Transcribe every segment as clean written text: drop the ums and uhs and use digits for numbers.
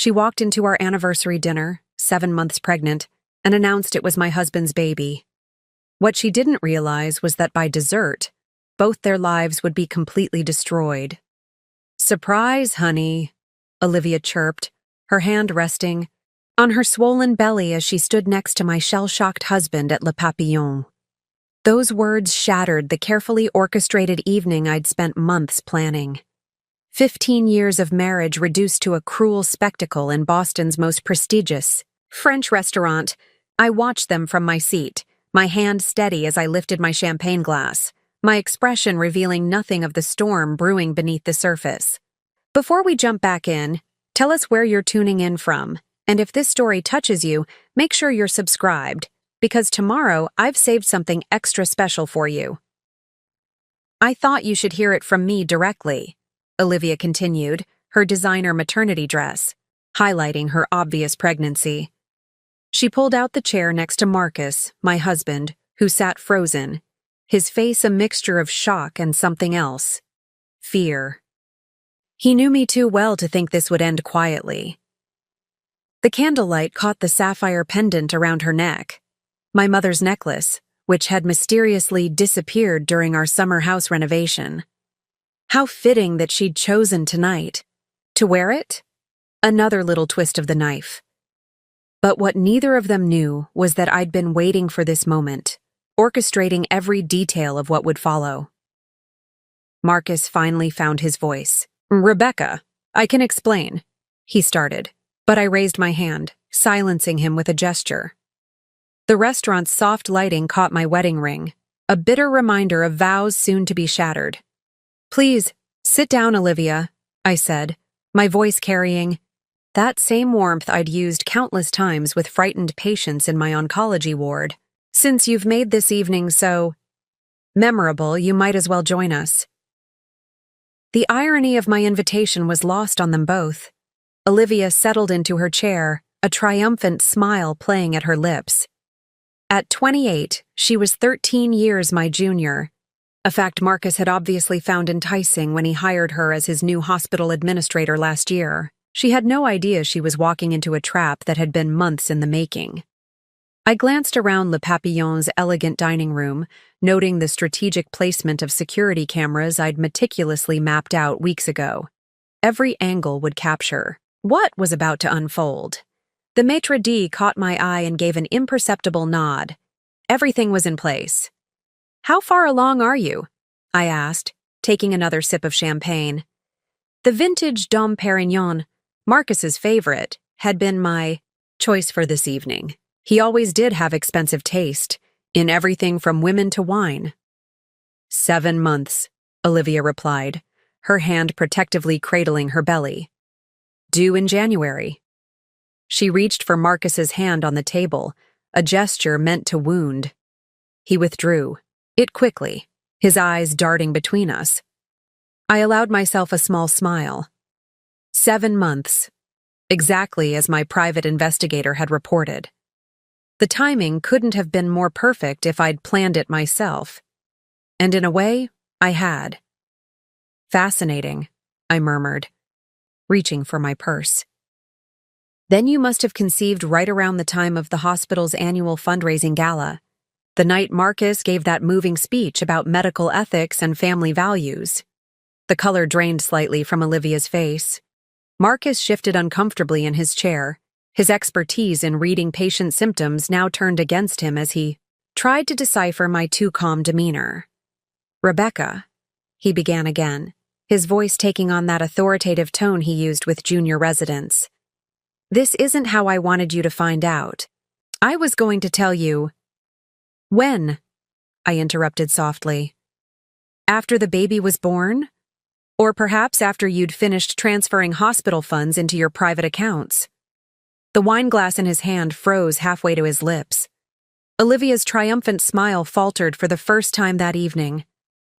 She walked into our anniversary dinner, 7 months pregnant, and announced it was my husband's baby. What she didn't realize was that by dessert, both their lives would be completely destroyed. "Surprise, honey," Olivia chirped, her hand resting on her swollen belly as she stood next to my shell-shocked husband at Le Papillon. Those words shattered the carefully orchestrated evening I'd spent months planning. 15 years of marriage reduced to a cruel spectacle in Boston's most prestigious French restaurant. I watched them from my seat, my hand steady as I lifted my champagne glass, my expression revealing nothing of the storm brewing beneath the surface. Before we jump back in, tell us where you're tuning in from, and if this story touches you, make sure you're subscribed, because tomorrow I've saved something extra special for you. "I thought you should hear it from me directly," Olivia continued, her designer maternity dress, highlighting her obvious pregnancy. She pulled out the chair next to Marcus, my husband, who sat frozen, his face a mixture of shock and something else. Fear. He knew me too well to think this would end quietly. The candlelight caught the sapphire pendant around her neck, my mother's necklace, which had mysteriously disappeared during our summer house renovation. How fitting that she'd chosen tonight. To wear it? Another little twist of the knife. But what neither of them knew was that I'd been waiting for this moment, orchestrating every detail of what would follow. Marcus finally found his voice. "Rebecca, I can explain," he started, but I raised my hand, silencing him with a gesture. The restaurant's soft lighting caught my wedding ring, a bitter reminder of vows soon to be shattered. "Please, sit down, Olivia," I said, my voice carrying that same warmth I'd used countless times with frightened patients in my oncology ward. "Since you've made this evening so memorable, you might as well join us." The irony of my invitation was lost on them both. Olivia settled into her chair, a triumphant smile playing at her lips. At 28, she was 13 years my junior, a fact Marcus had obviously found enticing when he hired her as his new hospital administrator last year. She had no idea she was walking into a trap that had been months in the making. I glanced around Le Papillon's elegant dining room, noting the strategic placement of security cameras I'd meticulously mapped out weeks ago. Every angle would capture what was about to unfold. The maitre d' caught my eye and gave an imperceptible nod. Everything was in place. "How far along are you?" I asked, taking another sip of champagne. The vintage Dom Perignon, Marcus's favorite, had been my choice for this evening. He always did have expensive taste, in everything from women to wine. 7 months, Olivia replied, her hand protectively cradling her belly. "Due in January." She reached for Marcus's hand on the table, a gesture meant to wound. He withdrew, it quickly, his eyes darting between us. I allowed myself a small smile. 7 months, exactly as my private investigator had reported. The timing couldn't have been more perfect if I'd planned it myself. And in a way, I had. "Fascinating," I murmured, reaching for my purse. "Then you must have conceived right around the time of the hospital's annual fundraising gala, the night Marcus gave that moving speech about medical ethics and family values." The color drained slightly from Olivia's face. Marcus shifted uncomfortably in his chair, his expertise in reading patient symptoms now turned against him as he tried to decipher my too calm demeanor. "Rebecca," he began again, his voice taking on that authoritative tone he used with junior residents. "This isn't how I wanted you to find out. I was going to tell you—" "When?" I interrupted softly. "After the baby was born? Or perhaps after you'd finished transferring hospital funds into your private accounts?" The wine glass in his hand froze halfway to his lips. Olivia's triumphant smile faltered for the first time that evening.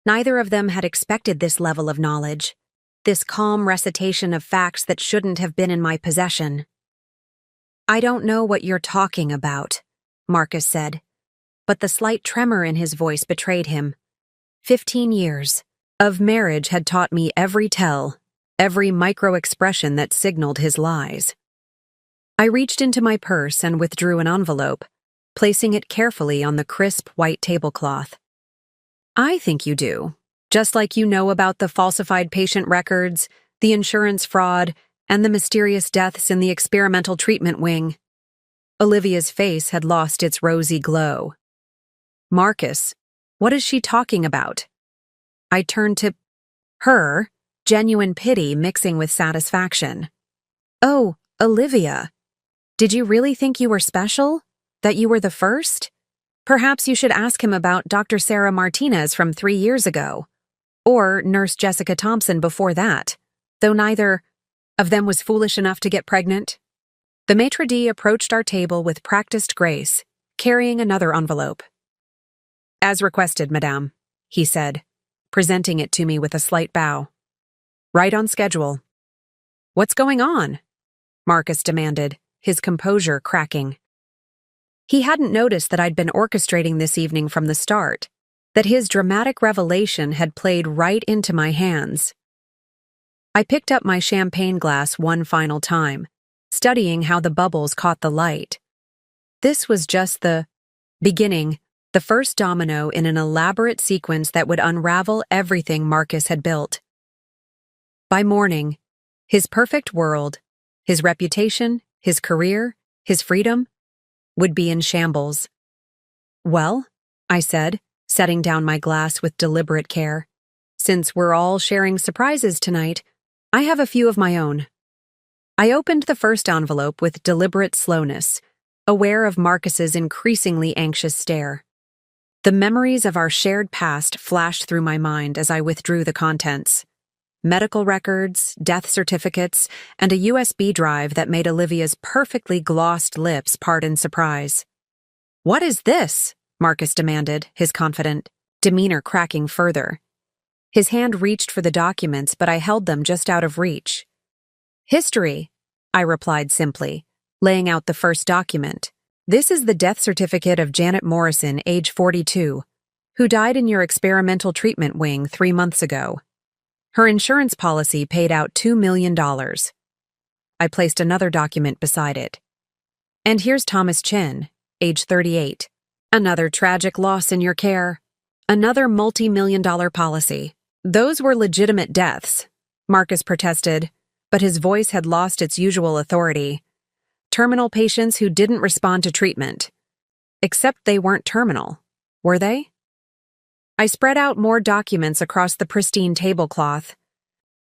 Neither of them had expected this level of knowledge, this calm recitation of facts that shouldn't have been in my possession. "I don't know what you're talking about," Marcus said, but the slight tremor in his voice betrayed him. 15 years of marriage had taught me every tell, every micro-expression that signaled his lies. I reached into my purse and withdrew an envelope, placing it carefully on the crisp white tablecloth. I think you do, just like you know about the falsified patient records, the insurance fraud, and the mysterious deaths in the experimental treatment wing. Olivia's face had lost its rosy glow. Marcus, what is she talking about? I turned to her, genuine pity mixing with satisfaction. Oh, Olivia. Did you really think you were special? That you were the first? Perhaps you should ask him about Dr. Sarah Martinez from 3 years ago. Or Nurse Jessica Thompson before that, though neither of them was foolish enough to get pregnant. The maitre d' approached our table with practiced grace, carrying another envelope. As requested, madame, he said, presenting it to me with a slight bow. Right on schedule. What's going on? Marcus demanded, his composure cracking. He hadn't noticed that I'd been orchestrating this evening from the start, that his dramatic revelation had played right into my hands. I picked up my champagne glass one final time, studying how the bubbles caught the light. This was just the beginning, the first domino in an elaborate sequence that would unravel everything Marcus had built. By morning, his perfect world, his reputation, his career, his freedom, would be in shambles. Well, I said, setting down my glass with deliberate care, since we're all sharing surprises tonight, I have a few of my own. I opened the first envelope with deliberate slowness, aware of Marcus's increasingly anxious stare. The memories of our shared past flashed through my mind as I withdrew the contents. Medical records, death certificates, and a USB drive that made Olivia's perfectly glossed lips part in surprise. What is this? Marcus demanded, his confident demeanor cracking further. His hand reached for the documents, but I held them just out of reach. History, I replied simply, laying out the first document. This is the death certificate of Janet Morrison, age 42, who died in your experimental treatment wing 3 months ago. Her insurance policy paid out $2 million. I placed another document beside it. And here's Thomas Chin, age 38. Another tragic loss in your care. Another multi-million-dollar policy. Those were legitimate deaths, Marcus protested, but his voice had lost its usual authority. Terminal patients who didn't respond to treatment. Except they weren't terminal, were they? I spread out more documents across the pristine tablecloth.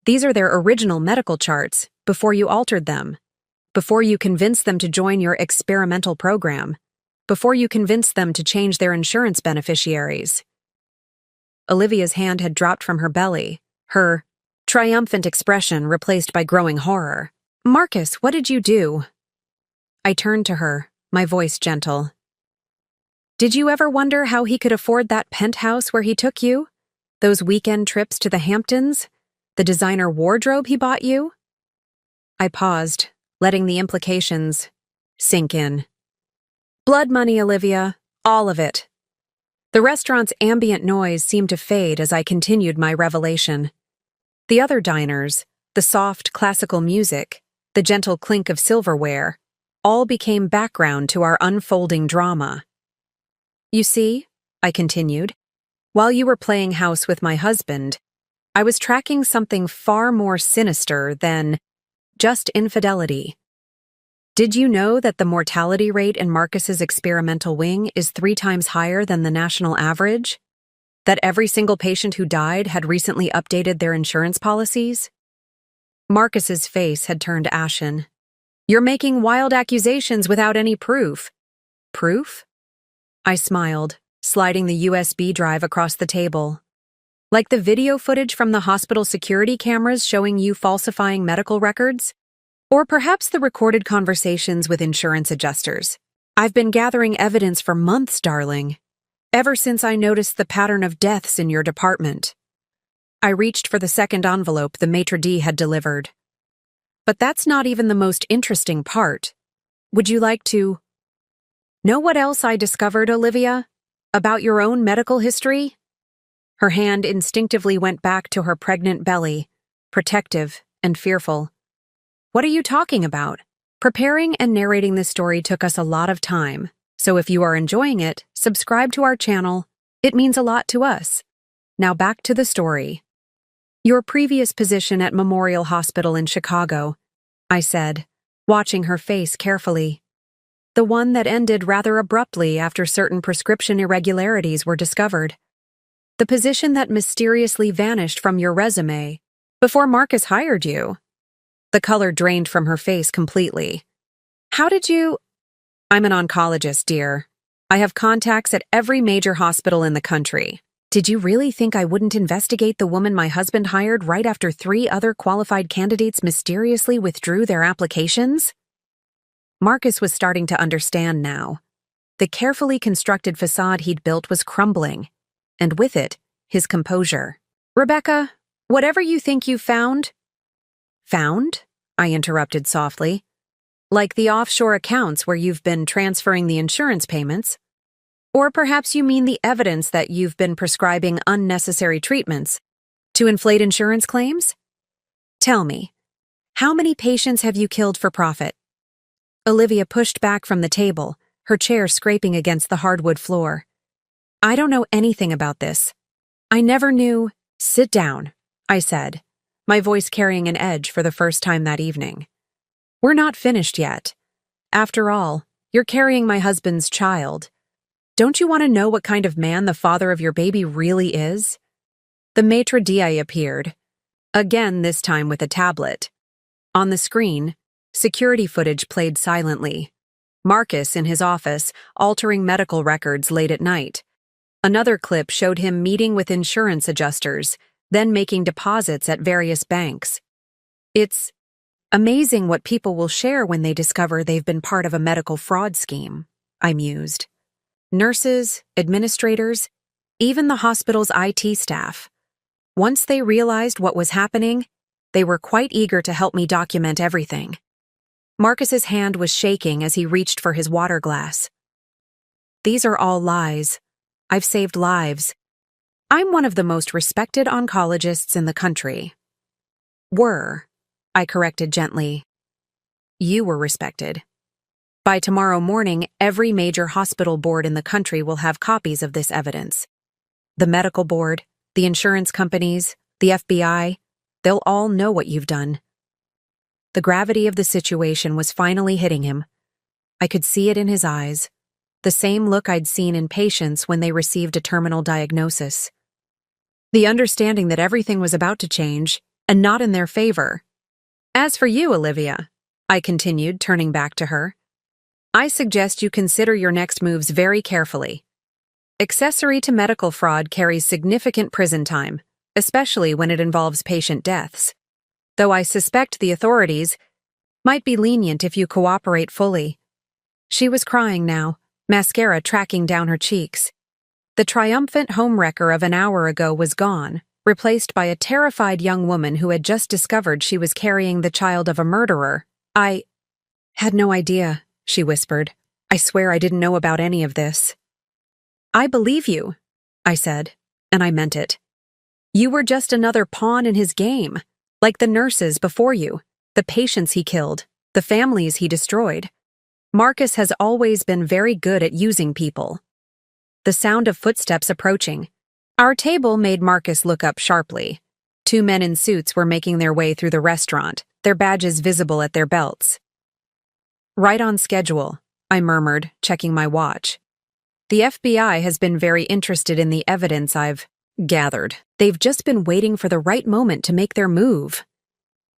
These are their original medical charts, before you altered them, before you convinced them to join your experimental program, before you convinced them to change their insurance beneficiaries. Olivia's hand had dropped from her belly, her triumphant expression replaced by growing horror. Marcus, what did you do? I turned to her, my voice gentle. Did you ever wonder how he could afford that penthouse where he took you? Those weekend trips to the Hamptons? The designer wardrobe he bought you? I paused, letting the implications sink in. Blood money, Olivia. All of it. The restaurant's ambient noise seemed to fade as I continued my revelation. The other diners, the soft classical music, the gentle clink of silverware, all became background to our unfolding drama. You see, I continued, while you were playing house with my husband, I was tracking something far more sinister than just infidelity. Did you know that the mortality rate in Marcus's experimental wing is 3 times higher than the national average? That every single patient who died had recently updated their insurance policies? Marcus's face had turned ashen. You're making wild accusations without any proof. Proof? I smiled, sliding the USB drive across the table. Like the video footage from the hospital security cameras showing you falsifying medical records? Or perhaps the recorded conversations with insurance adjusters. I've been gathering evidence for months, darling. Ever since I noticed the pattern of deaths in your department. I reached for the second envelope the maitre d' had delivered. But that's not even the most interesting part. Would you like to know what else I discovered, Olivia? About your own medical history? Her hand instinctively went back to her pregnant belly, protective and fearful. What are you talking about? Preparing and narrating this story took us a lot of time, so if you are enjoying it, subscribe to our channel. It means a lot to us. Now back to the story. Your previous position at Memorial Hospital in Chicago, I said, watching her face carefully. The one that ended rather abruptly after certain prescription irregularities were discovered. The position that mysteriously vanished from your resume before Marcus hired you. The color drained from her face completely. How did you— I'm an oncologist, dear. I have contacts at every major hospital in the country. Did you really think I wouldn't investigate the woman my husband hired right after 3 other qualified candidates mysteriously withdrew their applications? Marcus was starting to understand now. The carefully constructed facade he'd built was crumbling, and with it, his composure. Rebecca, whatever you think you found— Found? I interrupted softly. Like the offshore accounts where you've been transferring the insurance payments. Or perhaps you mean the evidence that you've been prescribing unnecessary treatments to inflate insurance claims? Tell me, how many patients have you killed for profit? Olivia pushed back from the table, her chair scraping against the hardwood floor. I don't know anything about this. I never knew— Sit down, I said, my voice carrying an edge for the first time that evening. We're not finished yet. After all, you're carrying my husband's child. Don't you want to know what kind of man the father of your baby really is? The maitre d' appeared, again this time with a tablet. On the screen, security footage played silently. Marcus in his office, altering medical records late at night. Another clip showed him meeting with insurance adjusters, then making deposits at various banks. It's amazing what people will share when they discover they've been part of a medical fraud scheme, I mused. Nurses, administrators, even the hospital's IT staff. Once they realized what was happening, they were quite eager to help me document everything. Marcus's hand was shaking as he reached for his water glass. These are all lies. I've saved lives. I'm one of the most respected oncologists in the country. Were, I corrected gently. You were respected. By tomorrow morning, every major hospital board in the country will have copies of this evidence. The medical board, the insurance companies, the FBI, they'll all know what you've done. The gravity of the situation was finally hitting him. I could see it in his eyes, the same look I'd seen in patients when they received a terminal diagnosis. The understanding that everything was about to change, and not in their favor. As for you, Olivia, I continued, turning back to her, I suggest you consider your next moves very carefully. Accessory to medical fraud carries significant prison time, especially when it involves patient deaths. Though I suspect the authorities might be lenient if you cooperate fully. She was crying now, mascara tracking down her cheeks. The triumphant homewrecker of an hour ago was gone, replaced by a terrified young woman who had just discovered she was carrying the child of a murderer. I had no idea, she whispered. I swear I didn't know about any of this. I believe you, I said, and I meant it. You were just another pawn in his game, like the nurses before you, the patients he killed, the families he destroyed. Marcus has always been very good at using people. The sound of footsteps approaching. Our table made Marcus look up sharply. 2 men in suits were making their way through the restaurant, their badges visible at their belts. Right on schedule, I murmured, checking my watch. The FBI has been very interested in the evidence I've gathered. They've just been waiting for the right moment to make their move.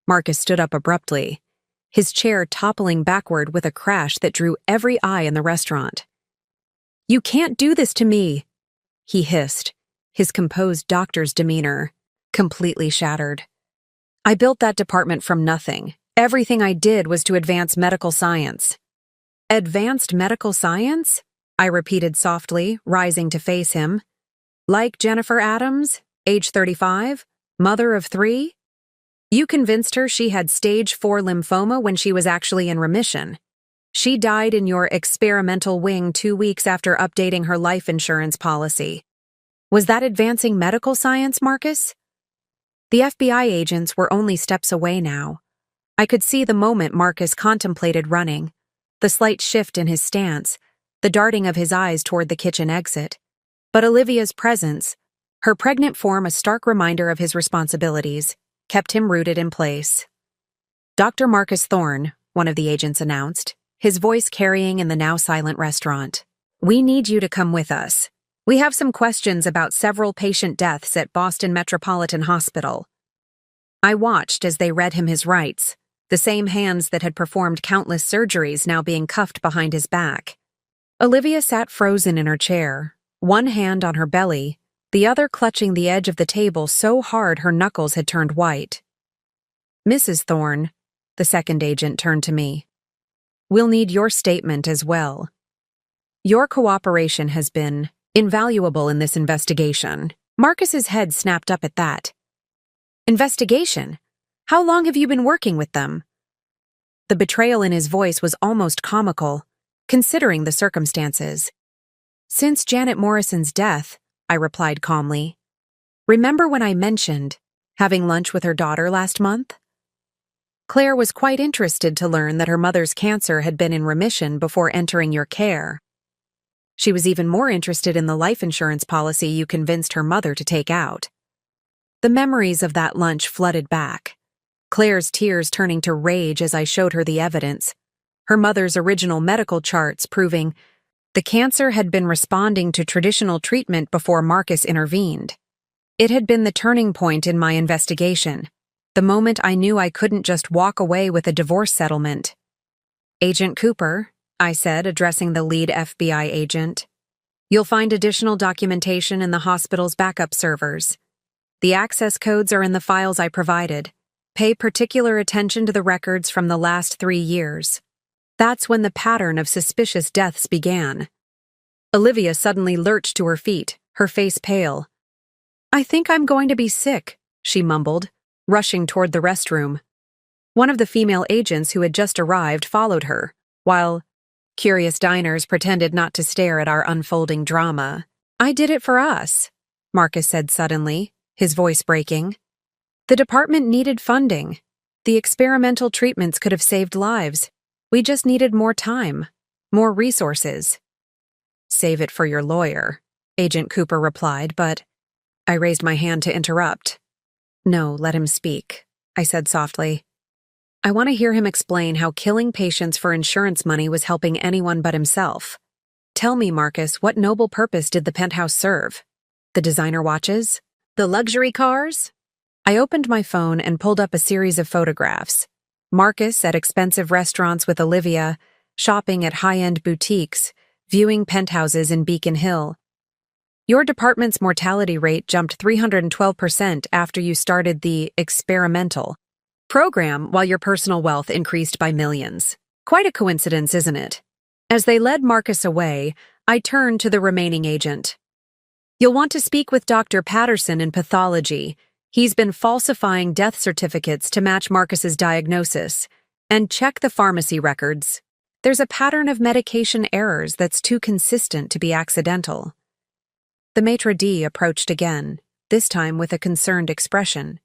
Marcus stood up abruptly, his chair toppling backward with a crash that drew every eye in the restaurant. You can't do this to me, he hissed, his composed doctor's demeanor completely shattered. I built that department from nothing. Everything I did was to advance medical science. Advanced medical science? I repeated softly, rising to face him. Like Jennifer Adams, age 35, mother of 3? You convinced her she had stage 4 lymphoma when she was actually in remission. She died in your experimental wing 2 weeks after updating her life insurance policy. Was that advancing medical science, Marcus? The FBI agents were only steps away now. I could see the moment Marcus contemplated running, the slight shift in his stance, the darting of his eyes toward the kitchen exit. But Olivia's presence, her pregnant form a stark reminder of his responsibilities, kept him rooted in place. "Dr. Marcus Thorne," one of the agents announced, his voice carrying in the now silent restaurant. "We need you to come with us. We have some questions about several patient deaths at Boston Metropolitan Hospital." I watched as they read him his rights, the same hands that had performed countless surgeries now being cuffed behind his back. Olivia sat frozen in her chair, one hand on her belly, the other clutching the edge of the table so hard her knuckles had turned white. "Mrs. Thorne," the second agent turned to me, "we'll need your statement as well. Your cooperation has been invaluable in this investigation." Marcus's head snapped up at that. "Investigation? How long have you been working with them?" The betrayal in his voice was almost comical, considering the circumstances. "Since Janet Morrison's death," I replied calmly. "Remember when I mentioned having lunch with her daughter last month?" Claire was quite interested to learn that her mother's cancer had been in remission before entering your care. She was even more interested in the life insurance policy you convinced her mother to take out. The memories of that lunch flooded back, Claire's tears turning to rage as I showed her the evidence, her mother's original medical charts proving the cancer had been responding to traditional treatment before Marcus intervened. It had been the turning point in my investigation, the moment I knew I couldn't just walk away with a divorce settlement. "Agent Cooper," I said, addressing the lead FBI agent, "you'll find additional documentation in the hospital's backup servers. The access codes are in the files I provided. Pay particular attention to the records from the last 3 years. That's when the pattern of suspicious deaths began." Olivia suddenly lurched to her feet, her face pale. "I think I'm going to be sick," she mumbled, rushing toward the restroom. One of the female agents who had just arrived followed her, while curious diners pretended not to stare at our unfolding drama. "I did it for us," Marcus said suddenly, his voice breaking. "The department needed funding. The experimental treatments could have saved lives. We just needed more time, more resources." "Save it for your lawyer," Agent Cooper replied, but I raised my hand to interrupt. "No, let him speak," I said softly. "I want to hear him explain how killing patients for insurance money was helping anyone but himself. Tell me, Marcus, what noble purpose did the penthouse serve? The designer watches? The luxury cars?" I opened my phone and pulled up a series of photographs. Marcus at expensive restaurants with Olivia, shopping at high-end boutiques, viewing penthouses in Beacon Hill. "Your department's mortality rate jumped 312% after you started the experimental program, while your personal wealth increased by millions. Quite a coincidence, isn't it?" As they led Marcus away, I turned to the remaining agent. "You'll want to speak with Dr. Patterson in pathology. He's been falsifying death certificates to match Marcus's diagnosis. And check the pharmacy records. There's a pattern of medication errors that's too consistent to be accidental." The maitre d' approached again, this time with a concerned expression.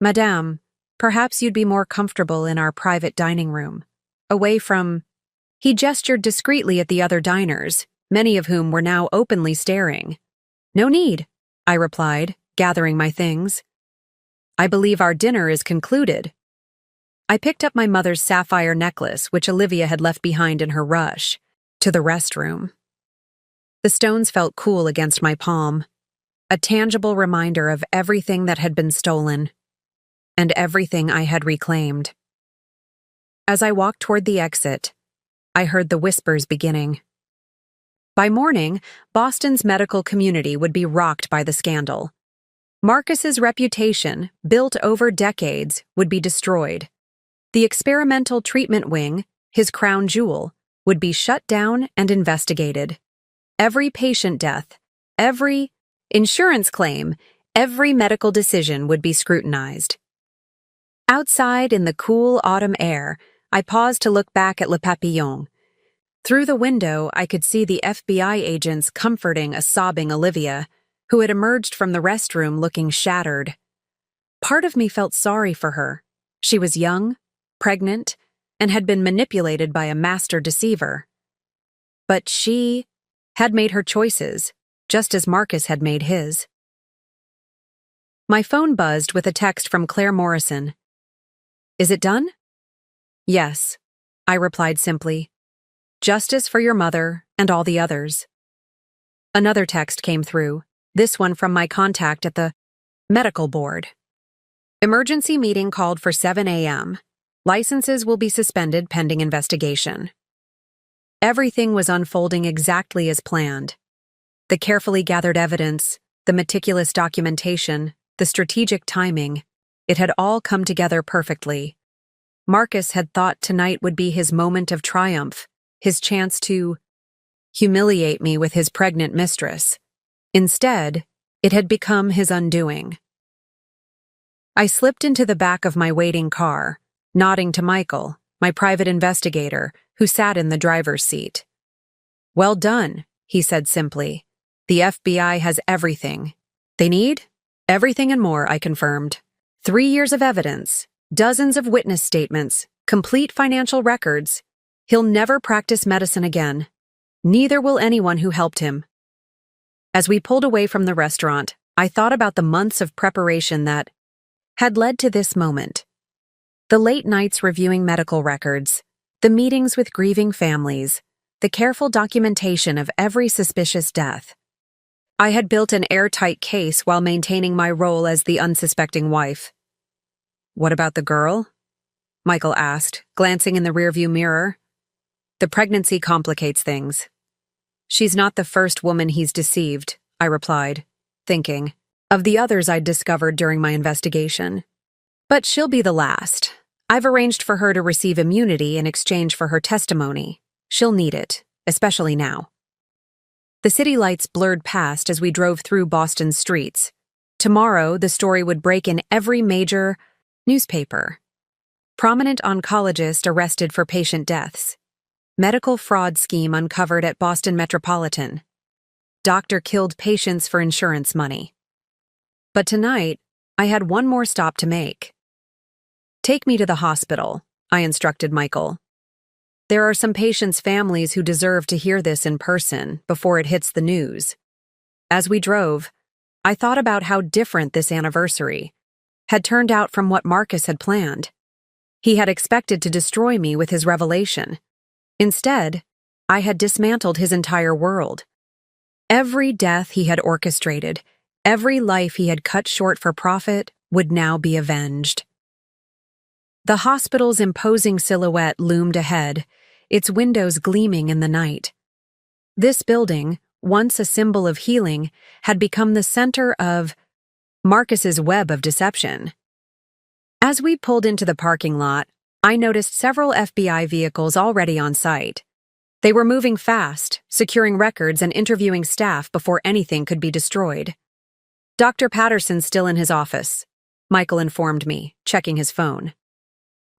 "Madame, perhaps you'd be more comfortable in our private dining room, away from—" He gestured discreetly at the other diners, many of whom were now openly staring. "No need," I replied, gathering my things. "I believe our dinner is concluded." I picked up my mother's sapphire necklace, which Olivia had left behind in her rush to the restroom. The stones felt cool against my palm, a tangible reminder of everything that had been stolen and everything I had reclaimed. As I walked toward the exit, I heard the whispers beginning. By morning, Boston's medical community would be rocked by the scandal. Marcus's reputation, built over decades, would be destroyed. The experimental treatment wing, his crown jewel, would be shut down and investigated. Every patient death, every insurance claim, every medical decision would be scrutinized. Outside in the cool autumn air, I paused to look back at Le Papillon. Through the window, I could see the FBI agents comforting a sobbing Olivia, who had emerged from the restroom looking shattered. Part of me felt sorry for her. She was young, pregnant, and had been manipulated by a master deceiver. But she had made her choices, just as Marcus had made his. My phone buzzed with a text from Claire Morrison. "Is it done?" "Yes," I replied simply. "Justice for your mother and all the others." Another text came through, this one from my contact at the medical board. "Emergency meeting called for 7 a.m. Licenses will be suspended pending investigation." Everything was unfolding exactly as planned. The carefully gathered evidence, the meticulous documentation, the strategic timing, it had all come together perfectly. Marcus had thought tonight would be his moment of triumph, his chance to humiliate me with his pregnant mistress. Instead, it had become his undoing. I slipped into the back of my waiting car, nodding to Michael, my private investigator, who sat in the driver's seat. "Well done," he said simply. "The FBI has everything they need. Everything and more," I confirmed. 3 years of evidence, dozens of witness statements, complete financial records. He'll never practice medicine again. Neither will anyone who helped him. As we pulled away from the restaurant, I thought about the months of preparation that had led to this moment. The late nights reviewing medical records, the meetings with grieving families, the careful documentation of every suspicious death. I had built an airtight case while maintaining my role as the unsuspecting wife. "What about the girl?" Michael asked, glancing in the rearview mirror. "The pregnancy complicates things." "She's not the first woman he's deceived," I replied, thinking of the others I'd discovered during my investigation. "But she'll be the last. I've arranged for her to receive immunity in exchange for her testimony. She'll need it, especially now." The city lights blurred past as we drove through Boston's streets. Tomorrow, the story would break in every major newspaper. Prominent oncologist arrested for patient deaths. Medical fraud scheme uncovered at Boston Metropolitan. Doctor killed patients for insurance money. But tonight, I had one more stop to make. "Take me to the hospital," I instructed Michael. "There are some patients' families who deserve to hear this in person before it hits the news." As we drove, I thought about how different this anniversary had turned out from what Marcus had planned. He had expected to destroy me with his revelation. Instead, I had dismantled his entire world. Every death he had orchestrated, every life he had cut short for profit, would now be avenged. The hospital's imposing silhouette loomed ahead, its windows gleaming in the night. This building, once a symbol of healing, had become the center of Marcus's web of deception. As we pulled into the parking lot, I noticed several FBI vehicles already on site. They were moving fast, securing records and interviewing staff before anything could be destroyed. "Dr. Patterson's still in his office," Michael informed me, checking his phone.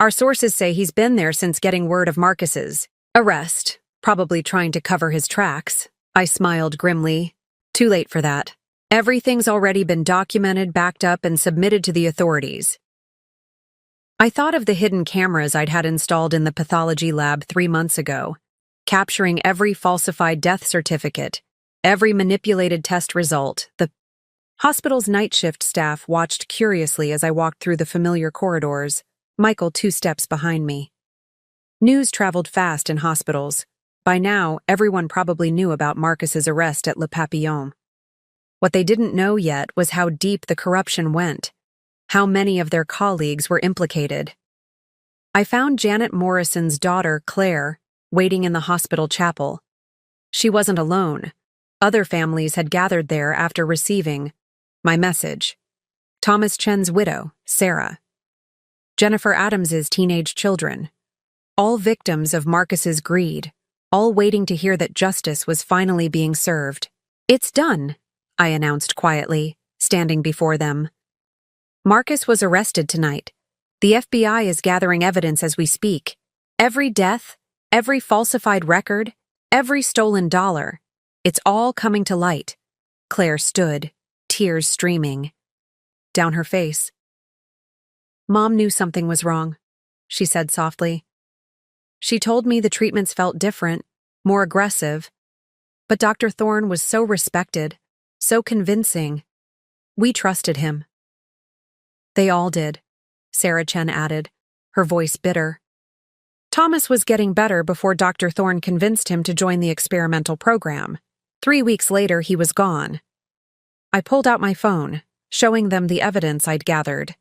"Our sources say he's been there since getting word of Marcus's arrest, probably trying to cover his tracks." I smiled grimly. "Too late for that. Everything's already been documented, backed up, and submitted to the authorities." I thought of the hidden cameras I'd had installed in the pathology lab 3 months ago, capturing every falsified death certificate, every manipulated test result. The hospital's night shift staff watched curiously as I walked through the familiar corridors, Michael 2 steps behind me. News traveled fast in hospitals. By now, everyone probably knew about Marcus's arrest at Le Papillon. What they didn't know yet was how deep the corruption went, how many of their colleagues were implicated. I found Janet Morrison's daughter, Claire, waiting in the hospital chapel. She wasn't alone. Other families had gathered there after receiving my message. Thomas Chen's widow, Sarah. Jennifer Adams's teenage children. All victims of Marcus's greed, all waiting to hear that justice was finally being served. "It's done," I announced quietly, standing before them. "Marcus was arrested tonight. The FBI is gathering evidence as we speak. Every death, every falsified record, every stolen dollar. It's all coming to light." Claire stood, tears streaming down her face. "Mom knew something was wrong. she said softly. She told me the treatments felt different, more aggressive, but Dr. Thorne was so respected, so convincing. We trusted him. They all did, Sarah Chen added, her voice bitter. Thomas was getting better before Dr. Thorne convinced him to join the experimental program. 3 weeks later, he was gone. I pulled out my phone, showing them the evidence I'd gathered.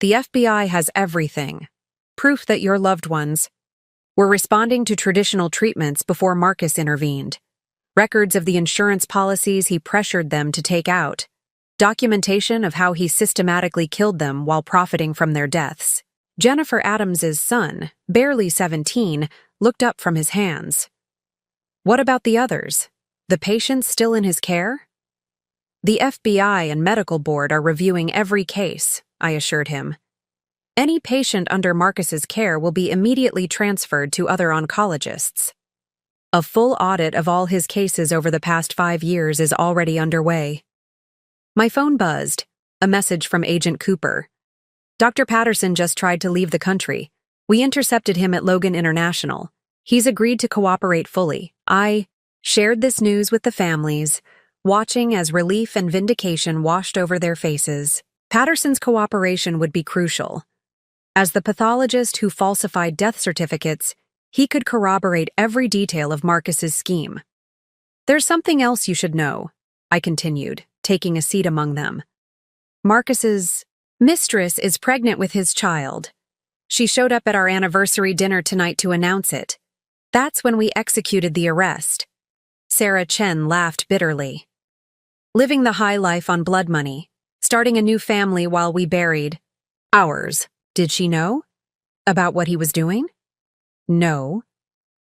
The FBI has everything. Proof that your loved ones were responding to traditional treatments before Marcus intervened. Records of the insurance policies he pressured them to take out. Documentation of how he systematically killed them while profiting from their deaths. Jennifer Adams's son, barely 17, looked up from his hands. What about the others? The patients still in his care? The FBI and medical board are reviewing every case, I assured him. Any patient under Marcus's care will be immediately transferred to other oncologists. A full audit of all his cases over the past 5 years is already underway. My phone buzzed, a message from Agent Cooper. Dr. Patterson just tried to leave the country. We intercepted him at Logan International. He's agreed to cooperate fully. I shared this news with the families, watching as relief and vindication washed over their faces. Patterson's cooperation would be crucial. As the pathologist who falsified death certificates, he could corroborate every detail of Marcus's scheme. There's something else you should know, I continued, taking a seat among them. Marcus's mistress is pregnant with his child. She showed up at our anniversary dinner tonight to announce it. That's when we executed the arrest. Sarah Chen laughed bitterly. Living the high life on blood money, starting a new family while we buried ours. Did she know about what he was doing? No,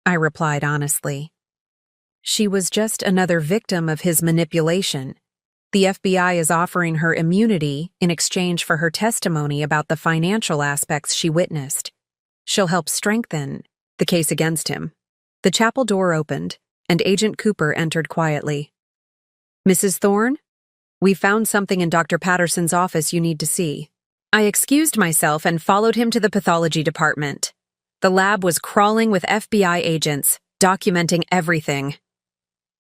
I replied honestly. She was just another victim of his manipulation. The FBI is offering her immunity in exchange for her testimony about the financial aspects she witnessed. She'll help strengthen the case against him. The chapel door opened, and Agent Cooper entered quietly. Mrs. Thorne, we found something in Dr. Patterson's office you need to see. I excused myself and followed him to the pathology department. The lab was crawling with FBI agents, documenting everything.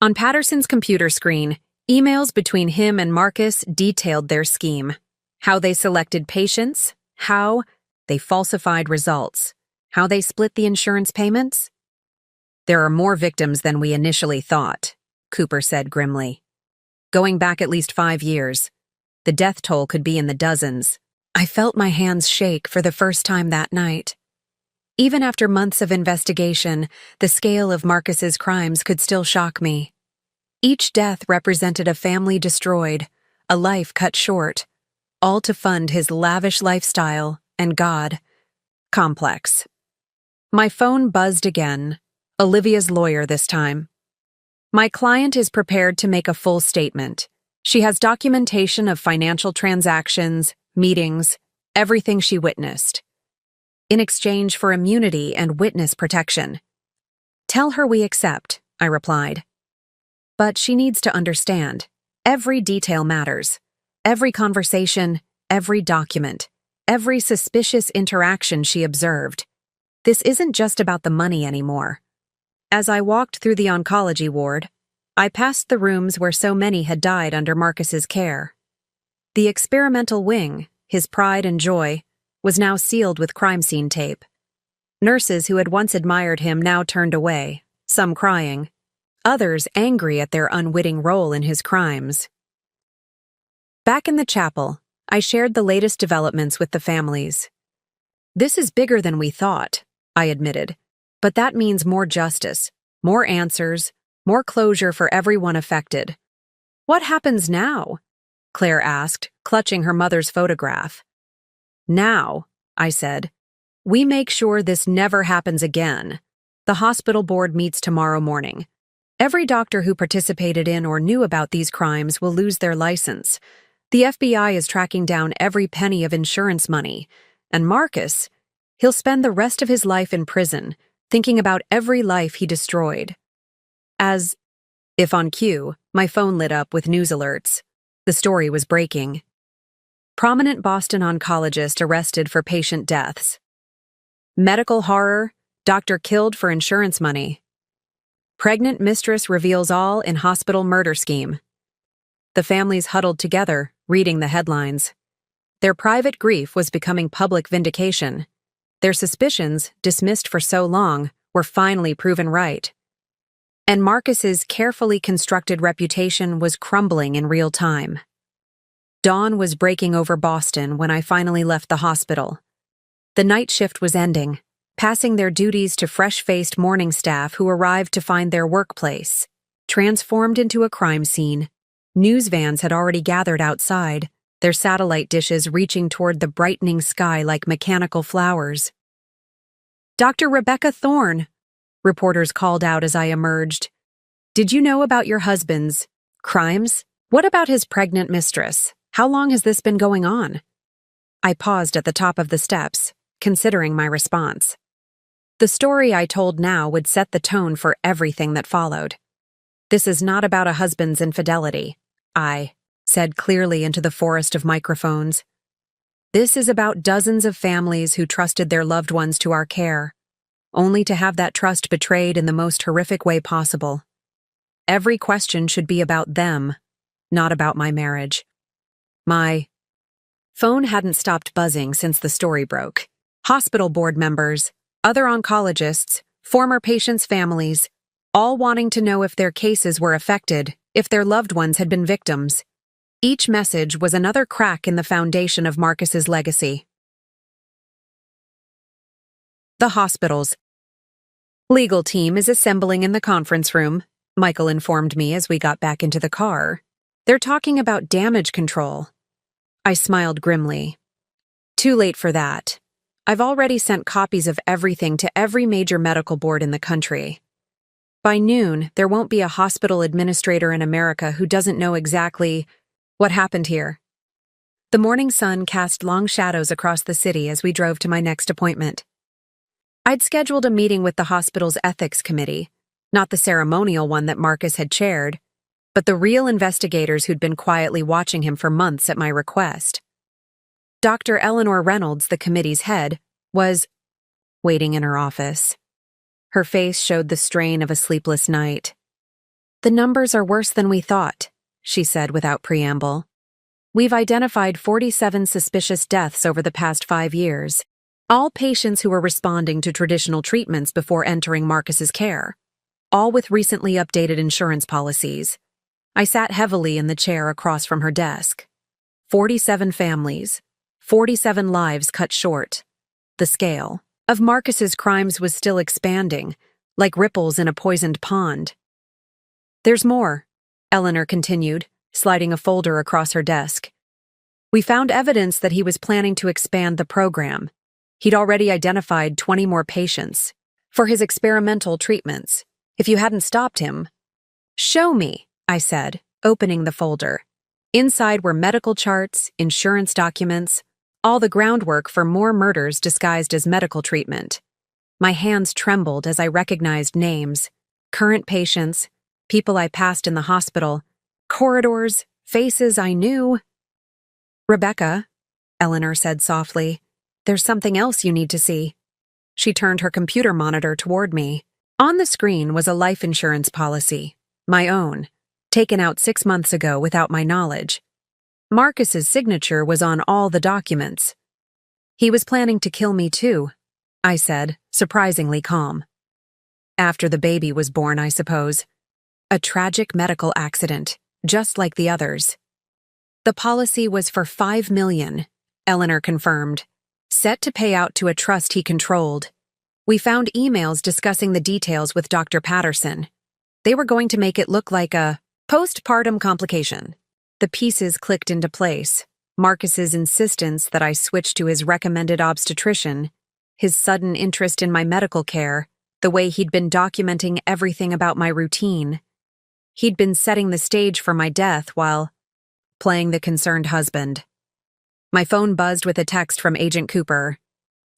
On Patterson's computer screen, emails between him and Marcus detailed their scheme. How they selected patients, how they falsified results, how they split the insurance payments. There are more victims than we initially thought, Cooper said grimly. Going back at least 5 years, the death toll could be in the dozens. I felt my hands shake for the first time that night. Even after months of investigation, the scale of Marcus's crimes could still shock me. Each death represented a family destroyed, a life cut short, all to fund his lavish lifestyle and God complex. My phone buzzed again, Olivia's lawyer this time. My client is prepared to make a full statement. She has documentation of financial transactions, meetings, everything she witnessed. In exchange for immunity and witness protection. Tell her we accept, I replied. But she needs to understand. Every detail matters. Every conversation, every document, every suspicious interaction she observed. This isn't just about the money anymore. As I walked through the oncology ward, I passed the rooms where so many had died under Marcus's care. The experimental wing, his pride and joy, was now sealed with crime scene tape. Nurses who had once admired him now turned away, some crying, others angry at their unwitting role in his crimes. Back in the chapel, I shared the latest developments with the families. This is bigger than we thought, I admitted, but that means more justice, more answers, more closure for everyone affected. What happens now? Claire asked, clutching her mother's photograph. Now, I said, we make sure this never happens again. The hospital board meets tomorrow morning. Every doctor who participated in or knew about these crimes will lose their license. The FBI is tracking down every penny of insurance money. And Marcus, he'll spend the rest of his life in prison, thinking about every life he destroyed. As if on cue, my phone lit up with news alerts. The story was breaking. Prominent Boston oncologist arrested for patient deaths. Medical horror, doctor killed for insurance money. Pregnant mistress reveals all in hospital murder scheme. The families huddled together, reading the headlines. Their private grief was becoming public vindication. Their suspicions, dismissed for so long, were finally proven right. And Marcus's carefully constructed reputation was crumbling in real time. Dawn was breaking over Boston when I finally left the hospital. The night shift was ending, passing their duties to fresh-faced morning staff who arrived to find their workplace transformed into a crime scene. News vans had already gathered outside, their satellite dishes reaching toward the brightening sky like mechanical flowers. "Dr. Rebecca Thorne," reporters called out as I emerged. "Did you know about your husband's crimes? What about his pregnant mistress? How long has this been going on?" I paused at the top of the steps, considering my response. The story I told now would set the tone for everything that followed. "This is not about a husband's infidelity," I said clearly into the forest of microphones. "This is about dozens of families who trusted their loved ones to our care, only to have that trust betrayed in the most horrific way possible. Every question should be about them, not about my marriage." My phone hadn't stopped buzzing since the story broke. Hospital board members, other oncologists, former patients' families, all wanting to know if their cases were affected, if their loved ones had been victims. Each message was another crack in the foundation of Marcus's legacy. The hospital's legal team is assembling in the conference room, Michael informed me as we got back into the car. "They're talking about damage control." I smiled grimly. "Too late for that. I've already sent copies of everything to every major medical board in the country. By noon, there won't be a hospital administrator in America who doesn't know exactly what happened here." The morning sun cast long shadows across the city as we drove to my next appointment. I'd scheduled a meeting with the hospital's ethics committee, not the ceremonial one that Marcus had chaired, but the real investigators who'd been quietly watching him for months at my request. Dr. Eleanor Reynolds, the committee's head, was waiting in her office. Her face showed the strain of a sleepless night. "The numbers are worse than we thought," she said without preamble. "We've identified 47 suspicious deaths over the past 5 years, all patients who were responding to traditional treatments before entering Marcus's care, all with recently updated insurance policies." I sat heavily in the chair across from her desk. 47 families, 47 lives cut short. The scale of Marcus's crimes was still expanding, like ripples in a poisoned pond. "There's more," Eleanor continued, sliding a folder across her desk. "We found evidence that he was planning to expand the program. He'd already identified 20 more patients for his experimental treatments. If you hadn't stopped him—" "Show me," I said, opening the folder. Inside were medical charts, insurance documents, all the groundwork for more murders disguised as medical treatment. My hands trembled as I recognized names, current patients, people I passed in the hospital, corridors, faces I knew. "Rebecca," Eleanor said softly, "there's something else you need to see." She turned her computer monitor toward me. On the screen was a life insurance policy, my own, taken out 6 months ago without my knowledge. Marcus's signature was on all the documents. "He was planning to kill me too," I said, surprisingly calm. "After the baby was born, I suppose. A tragic medical accident, just like the others." "The policy was for $5 million, Eleanor confirmed, set to pay out to a trust he controlled. We found emails discussing the details with Dr. Patterson. They were going to make it look like a postpartum complication." The pieces clicked into place. Marcus's insistence that I switch to his recommended obstetrician, his sudden interest in my medical care, the way he'd been documenting everything about my routine. He'd been setting the stage for my death while playing the concerned husband. My phone buzzed with a text from Agent Cooper.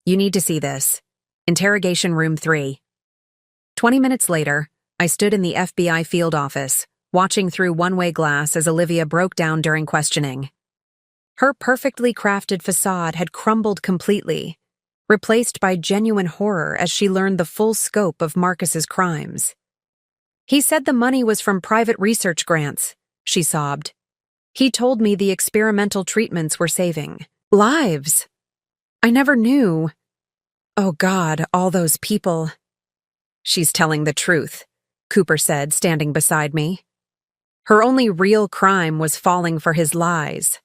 "You need to see this. Interrogation Room 3. 20 minutes later, I stood in the FBI field office, watching through one-way glass as Olivia broke down during questioning. Her perfectly crafted facade had crumbled completely. replaced by genuine horror as she learned the full scope of Marcus's crimes. "He said the money was from private research grants," she sobbed. "He told me the experimental treatments were saving lives. I never knew. Oh God, all those people." "She's telling the truth," Cooper said, standing beside me. "Her only real crime was falling for his lies,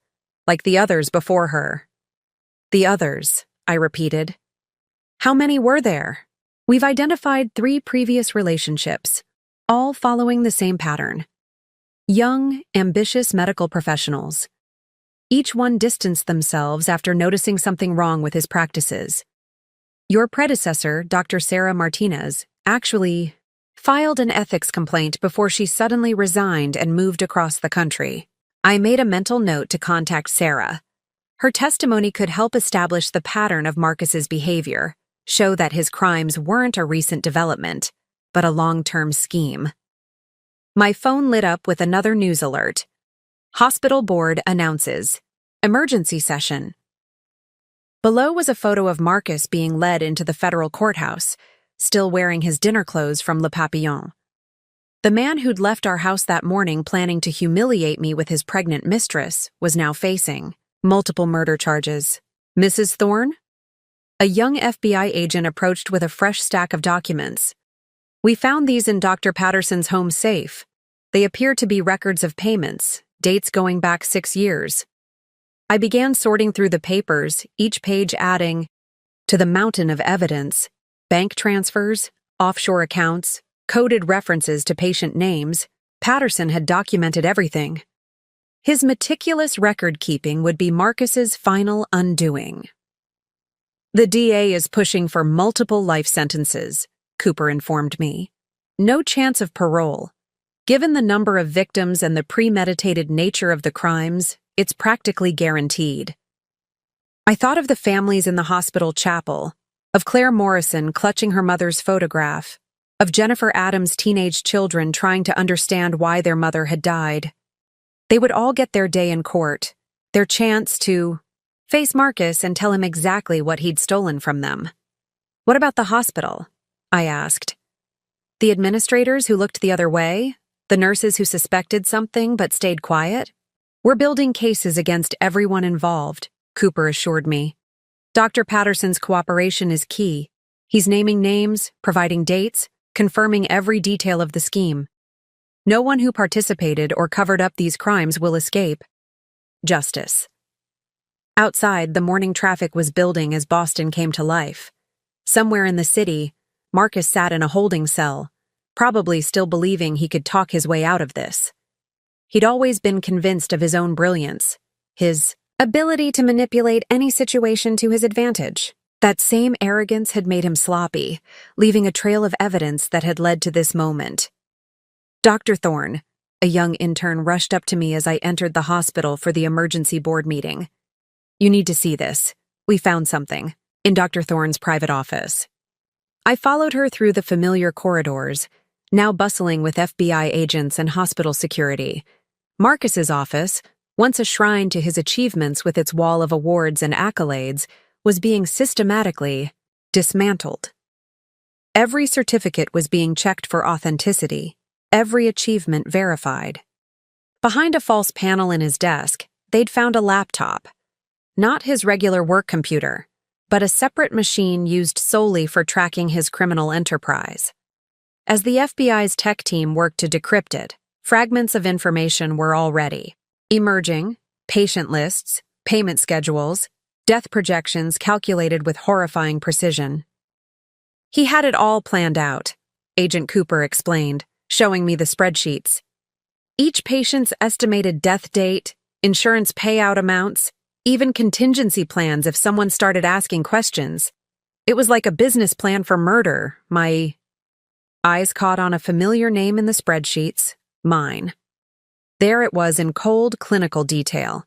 like the others before her." "The others," I repeated. "How many were there?" "We've identified 3 previous relationships, all following the same pattern. Young, ambitious medical professionals. Each one distanced themselves after noticing something wrong with his practices. Your predecessor, Dr. Sarah Martinez, actually filed an ethics complaint before she suddenly resigned and moved across the country. I made a mental note to contact Sarah. Her testimony could help establish the pattern of Marcus's behavior, show that his crimes weren't a recent development, but a long-term scheme. My phone lit up with another news alert. Hospital board announces emergency session. Below was a photo of Marcus being led into the federal courthouse, still wearing his dinner clothes from Le Papillon. The man who'd left our house that morning planning to humiliate me with his pregnant mistress was now facing multiple murder charges. "Mrs. Thorne?" A young FBI agent approached with a fresh stack of documents. "We found these in Dr. Patterson's home safe. They appear to be records of payments, dates going back 6 years." I began sorting through the papers, each page adding to the mountain of evidence: bank transfers, offshore accounts, coded references to patient names. Patterson had documented everything. His meticulous record-keeping would be Marcus's final undoing. "The DA is pushing for multiple life sentences," Cooper informed me. "No chance of parole. Given the number of victims and the premeditated nature of the crimes, it's practically guaranteed." I thought of the families in the hospital chapel, of Claire Morrison clutching her mother's photograph, of Jennifer Adams' teenage children trying to understand why their mother had died. They would all get their day in court, their chance to face Marcus and tell him exactly what he'd stolen from them. "What about the hospital?" I asked. "The administrators who looked the other way? The nurses who suspected something but stayed quiet?" "We're building cases against everyone involved," Cooper assured me. "Dr. Patterson's cooperation is key. He's naming names, providing dates, confirming every detail of the scheme. No one who participated or covered up these crimes will escape. Justice." Outside, the morning traffic was building as Boston came to life. Somewhere in the city, Marcus sat in a holding cell, probably still believing he could talk his way out of this. He'd always been convinced of his own brilliance, his ability to manipulate any situation to his advantage. That same arrogance had made him sloppy, leaving a trail of evidence that had led to this moment. "Dr. Thorne," a young intern rushed up to me as I entered the hospital for the emergency board meeting. "You need to see this. We found something," in Dr. Thorne's private office. I followed her through the familiar corridors, now bustling with FBI agents and hospital security. Marcus's office, once a shrine to his achievements with its wall of awards and accolades, was being systematically dismantled. Every certificate was being checked for authenticity, every achievement verified. Behind a false panel in his desk, they'd found a laptop. Not his regular work computer, but a separate machine used solely for tracking his criminal enterprise. As the FBI's tech team worked to decrypt it, fragments of information were already emerging: patient lists, payment schedules, death projections calculated with horrifying precision. "He had it all planned out," Agent Cooper explained, showing me the spreadsheets. Each patient's estimated death date, insurance payout amounts, even contingency plans if someone started asking questions. It was like a business plan for murder. My eyes caught on a familiar name in the spreadsheets: mine. There it was in cold clinical detail.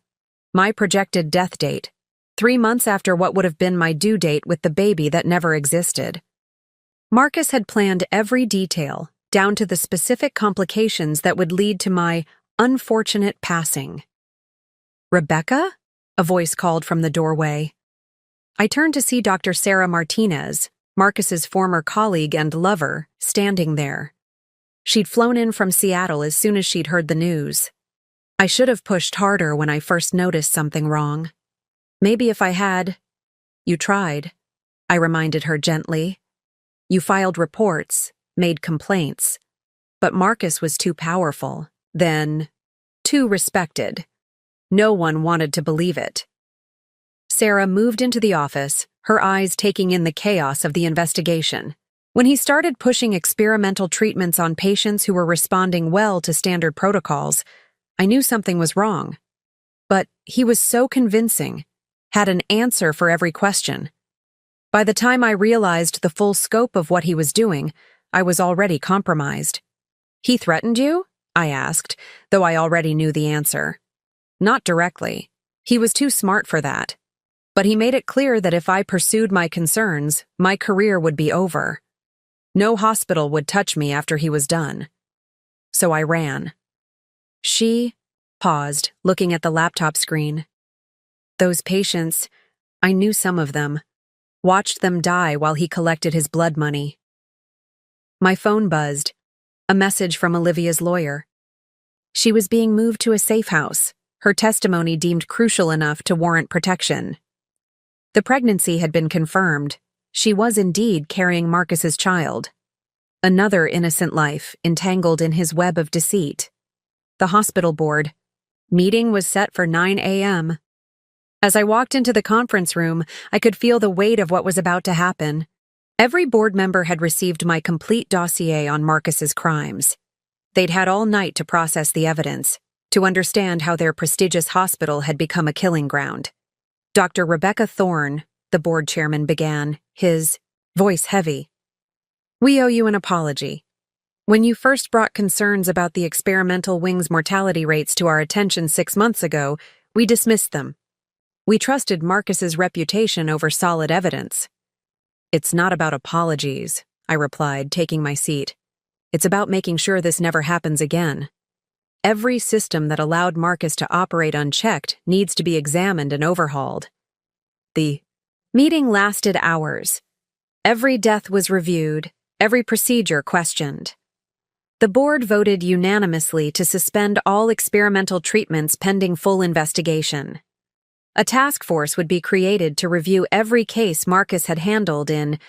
My projected death date, 3 months after what would have been my due date with the baby that never existed. Marcus had planned every detail, down to the specific complications that would lead to my unfortunate passing. "Rebecca?" a voice called from the doorway. I turned to see Dr. Sarah Martinez, Marcus's former colleague and lover, standing there. She'd flown in from Seattle as soon as she'd heard the news. I should have pushed harder when I first noticed something wrong. Maybe if I had... You tried, I reminded her gently. You filed reports, made complaints. But Marcus was too powerful, then too respected. No one wanted to believe it. Sarah moved into the office, her eyes taking in the chaos of the investigation. When he started pushing experimental treatments on patients who were responding well to standard protocols, I knew something was wrong. But he was so convincing, had an answer for every question. By the time I realized the full scope of what he was doing, I was already compromised. He threatened you? I asked, though I already knew the answer. Not directly. He was too smart for that. But he made it clear that if I pursued my concerns, my career would be over. No hospital would touch me after he was done. So I ran. She paused, looking at the laptop screen. Those patients, I knew some of them, watched them die while he collected his blood money. My phone buzzed, a message from Olivia's lawyer. She was being moved to a safe house, her testimony deemed crucial enough to warrant protection. The pregnancy had been confirmed. She was indeed carrying Marcus's child. Another innocent life entangled in his web of deceit. The hospital board. Meeting was set for 9 a.m. As I walked into the conference room, I could feel the weight of what was about to happen. Every board member had received my complete dossier on Marcus's crimes. They'd had all night to process the evidence, to understand how their prestigious hospital had become a killing ground. Dr. Rebecca Thorne, the board chairman, began, his voice heavy. We owe you an apology. When you first brought concerns about the experimental wing's mortality rates to our attention 6 months ago, we dismissed them. We trusted Marcus's reputation over solid evidence. It's not about apologies, I replied, taking my seat. It's about making sure this never happens again. Every system that allowed Marcus to operate unchecked needs to be examined and overhauled. The meeting lasted hours. Every death was reviewed, every procedure questioned. The board voted unanimously to suspend all experimental treatments pending full investigation. A task force would be created to review every case Marcus had handled in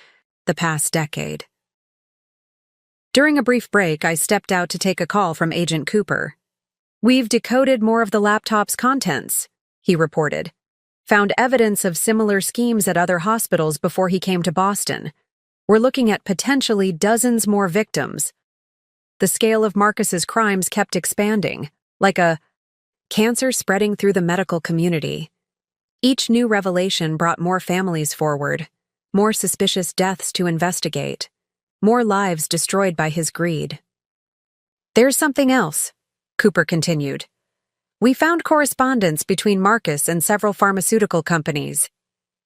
the past decade. During a brief break, I stepped out to take a call from Agent Cooper. We've decoded more of the laptop's contents, he reported. Found evidence of similar schemes at other hospitals before he came to Boston. We're looking at potentially dozens more victims. The scale of Marcus's crimes kept expanding, like a cancer spreading through the medical community. Each new revelation brought more families forward, more suspicious deaths to investigate, more lives destroyed by his greed. There's something else, Cooper continued. We found correspondence between Marcus and several pharmaceutical companies.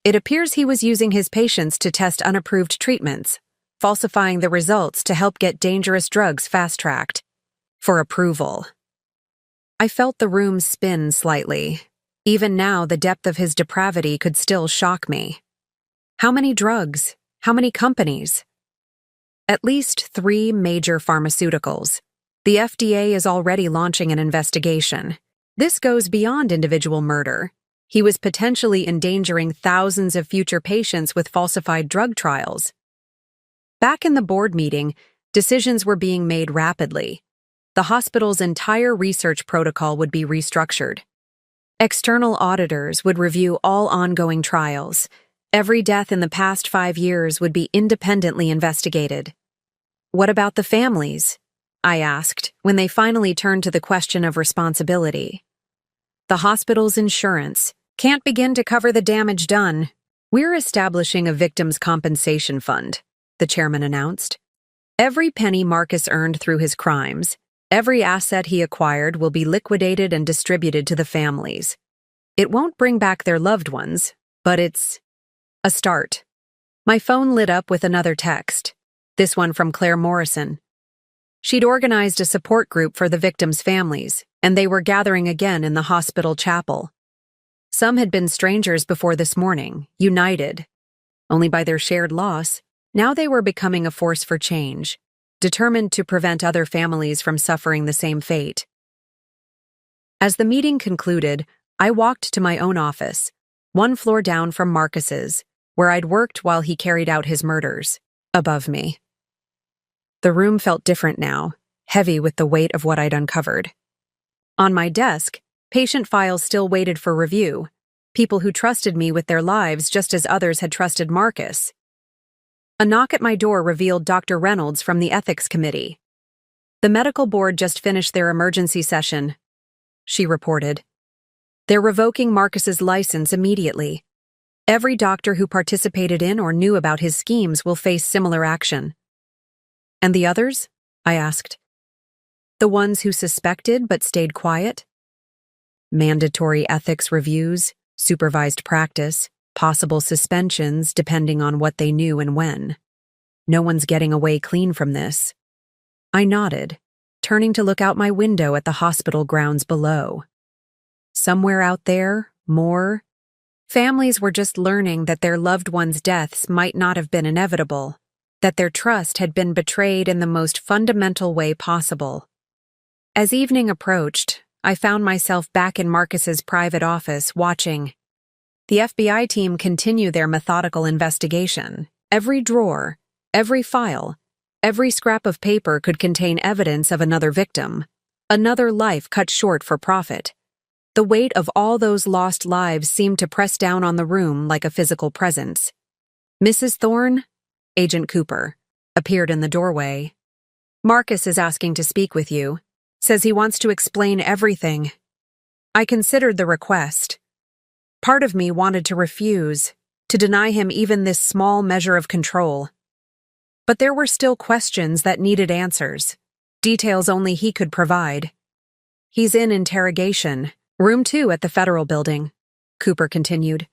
It appears he was using his patients to test unapproved treatments, falsifying the results to help get dangerous drugs fast-tracked for approval. I felt the room spin slightly. Even now, the depth of his depravity could still shock me. How many drugs? How many companies? At least 3 major pharmaceuticals. The FDA is already launching an investigation. This goes beyond individual murder. He was potentially endangering thousands of future patients with falsified drug trials. Back in the board meeting, decisions were being made rapidly. The hospital's entire research protocol would be restructured. External auditors would review all ongoing trials. Every death in the past 5 years would be independently investigated. What about the families? I asked, when they finally turned to the question of responsibility. The hospital's insurance can't begin to cover the damage done. We're establishing a victims' compensation fund, the chairman announced. Every penny Marcus earned through his crimes, every asset he acquired will be liquidated and distributed to the families. It won't bring back their loved ones, but it's a start. My phone lit up with another text, this one from Claire Morrison. She'd organized a support group for the victims' families, and they were gathering again in the hospital chapel. Some had been strangers before this morning, united, only by their shared loss. Now they were becoming a force for change, determined to prevent other families from suffering the same fate. As the meeting concluded, I walked to my own office, one floor down from Marcus's, where I'd worked while he carried out his murders, above me. The room felt different now, heavy with the weight of what I'd uncovered. On my desk, patient files still waited for review, people who trusted me with their lives just as others had trusted Marcus. A knock at my door revealed Dr. Reynolds from the Ethics Committee. "The medical board just finished their emergency session," she reported. "They're revoking Marcus's license immediately. Every doctor who participated in or knew about his schemes will face similar action." "And the others?" I asked. "The ones who suspected but stayed quiet?" "Mandatory ethics reviews, supervised practice, possible suspensions depending on what they knew and when. No one's getting away clean from this." I nodded, turning to look out my window at the hospital grounds below. Somewhere out there, more families were just learning that their loved ones' deaths might not have been inevitable, that their trust had been betrayed in the most fundamental way possible. As evening approached, I found myself back in Marcus's private office watching the FBI team continue their methodical investigation. Every drawer, every file, every scrap of paper could contain evidence of another victim, another life cut short for profit. The weight of all those lost lives seemed to press down on the room like a physical presence. "Mrs. Thorne," Agent Cooper, appeared in the doorway. "Marcus is asking to speak with you. Says he wants to explain everything." I considered the request. Part of me wanted to refuse, to deny him even this small measure of control. But there were still questions that needed answers, details only he could provide. "He's in interrogation, room 2 at the Federal Building," Cooper continued.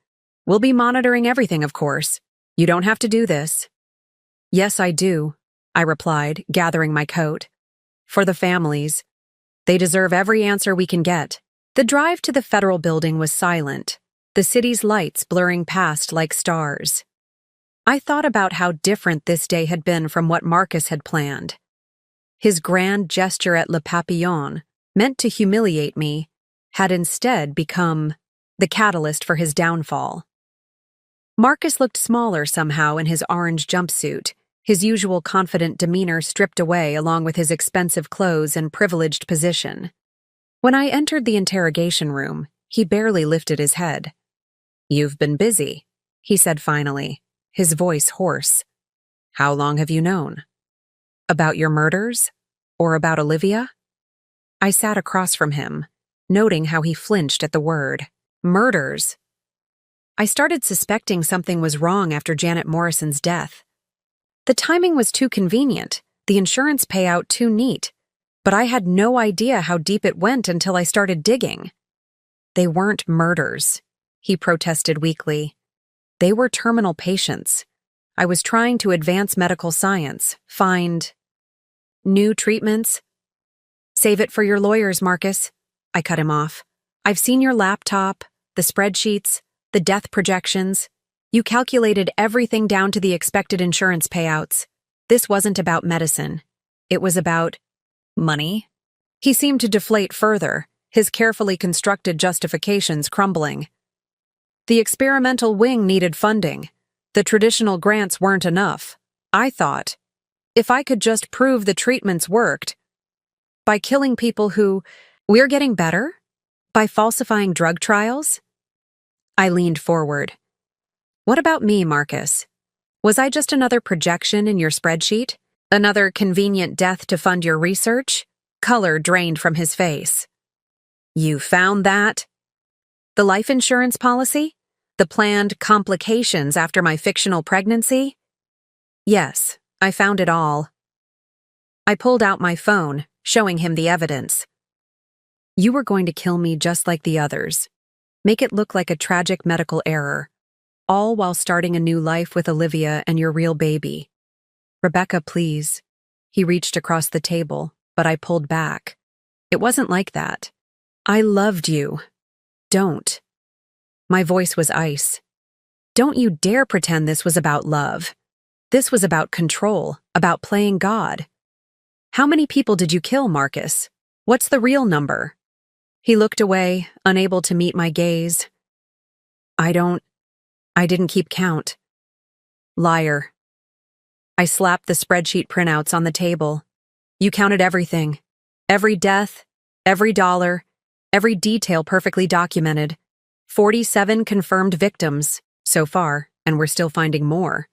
"We'll be monitoring everything, of course. You don't have to do this." "Yes, I do," I replied, gathering my coat. "For the families. They deserve every answer we can get." The drive to the Federal Building was silent, the city's lights blurring past like stars. I thought about how different this day had been from what Marcus had planned. His grand gesture at Le Papillon, meant to humiliate me, had instead become the catalyst for his downfall. Marcus looked smaller somehow in his orange jumpsuit, his usual confident demeanor stripped away along with his expensive clothes and privileged position. When I entered the interrogation room, he barely lifted his head. "You've been busy," he said finally, his voice hoarse. "How long have you known? About your murders? Or about Olivia?" I sat across from him, noting how he flinched at the word. Murders. I started suspecting something was wrong after Janet Morrison's death. The timing was too convenient, the insurance payout too neat, but I had no idea how deep it went until I started digging. "They weren't murders," he protested weakly. "They were terminal patients. I was trying to advance medical science, find new treatments." "Save it for your lawyers, Marcus," I cut him off. "I've seen your laptop, the spreadsheets, the death projections. You calculated everything down to the expected insurance payouts. This wasn't about medicine. It was about money." He seemed to deflate further, his carefully constructed justifications crumbling. "The experimental wing needed funding. The traditional grants weren't enough. I thought, if I could just prove the treatments worked, by killing people who, we're getting better? By falsifying drug trials?" I leaned forward. "What about me, Marcus? Was I just another projection in your spreadsheet? Another convenient death to fund your research?" Color drained from his face. "You found that? The life insurance policy? The planned complications after my fictional pregnancy?" "Yes, I found it all." I pulled out my phone, showing him the evidence. "You were going to kill me just like the others. Make it look like a tragic medical error, all while starting a new life with Olivia and your real baby. Rebecca, please." He reached across the table, but I pulled back. "It wasn't like that. I loved you. Don't." My voice was ice. Don't you dare pretend this was about love. This was about control, about playing God. How many people did you kill, Marcus? What's the real number? He looked away, unable to meet my gaze. I didn't keep count. Liar. I slapped the spreadsheet printouts on the table. You counted everything. Every death, every dollar, every detail perfectly documented. 47 confirmed victims, so far, and we're still finding more.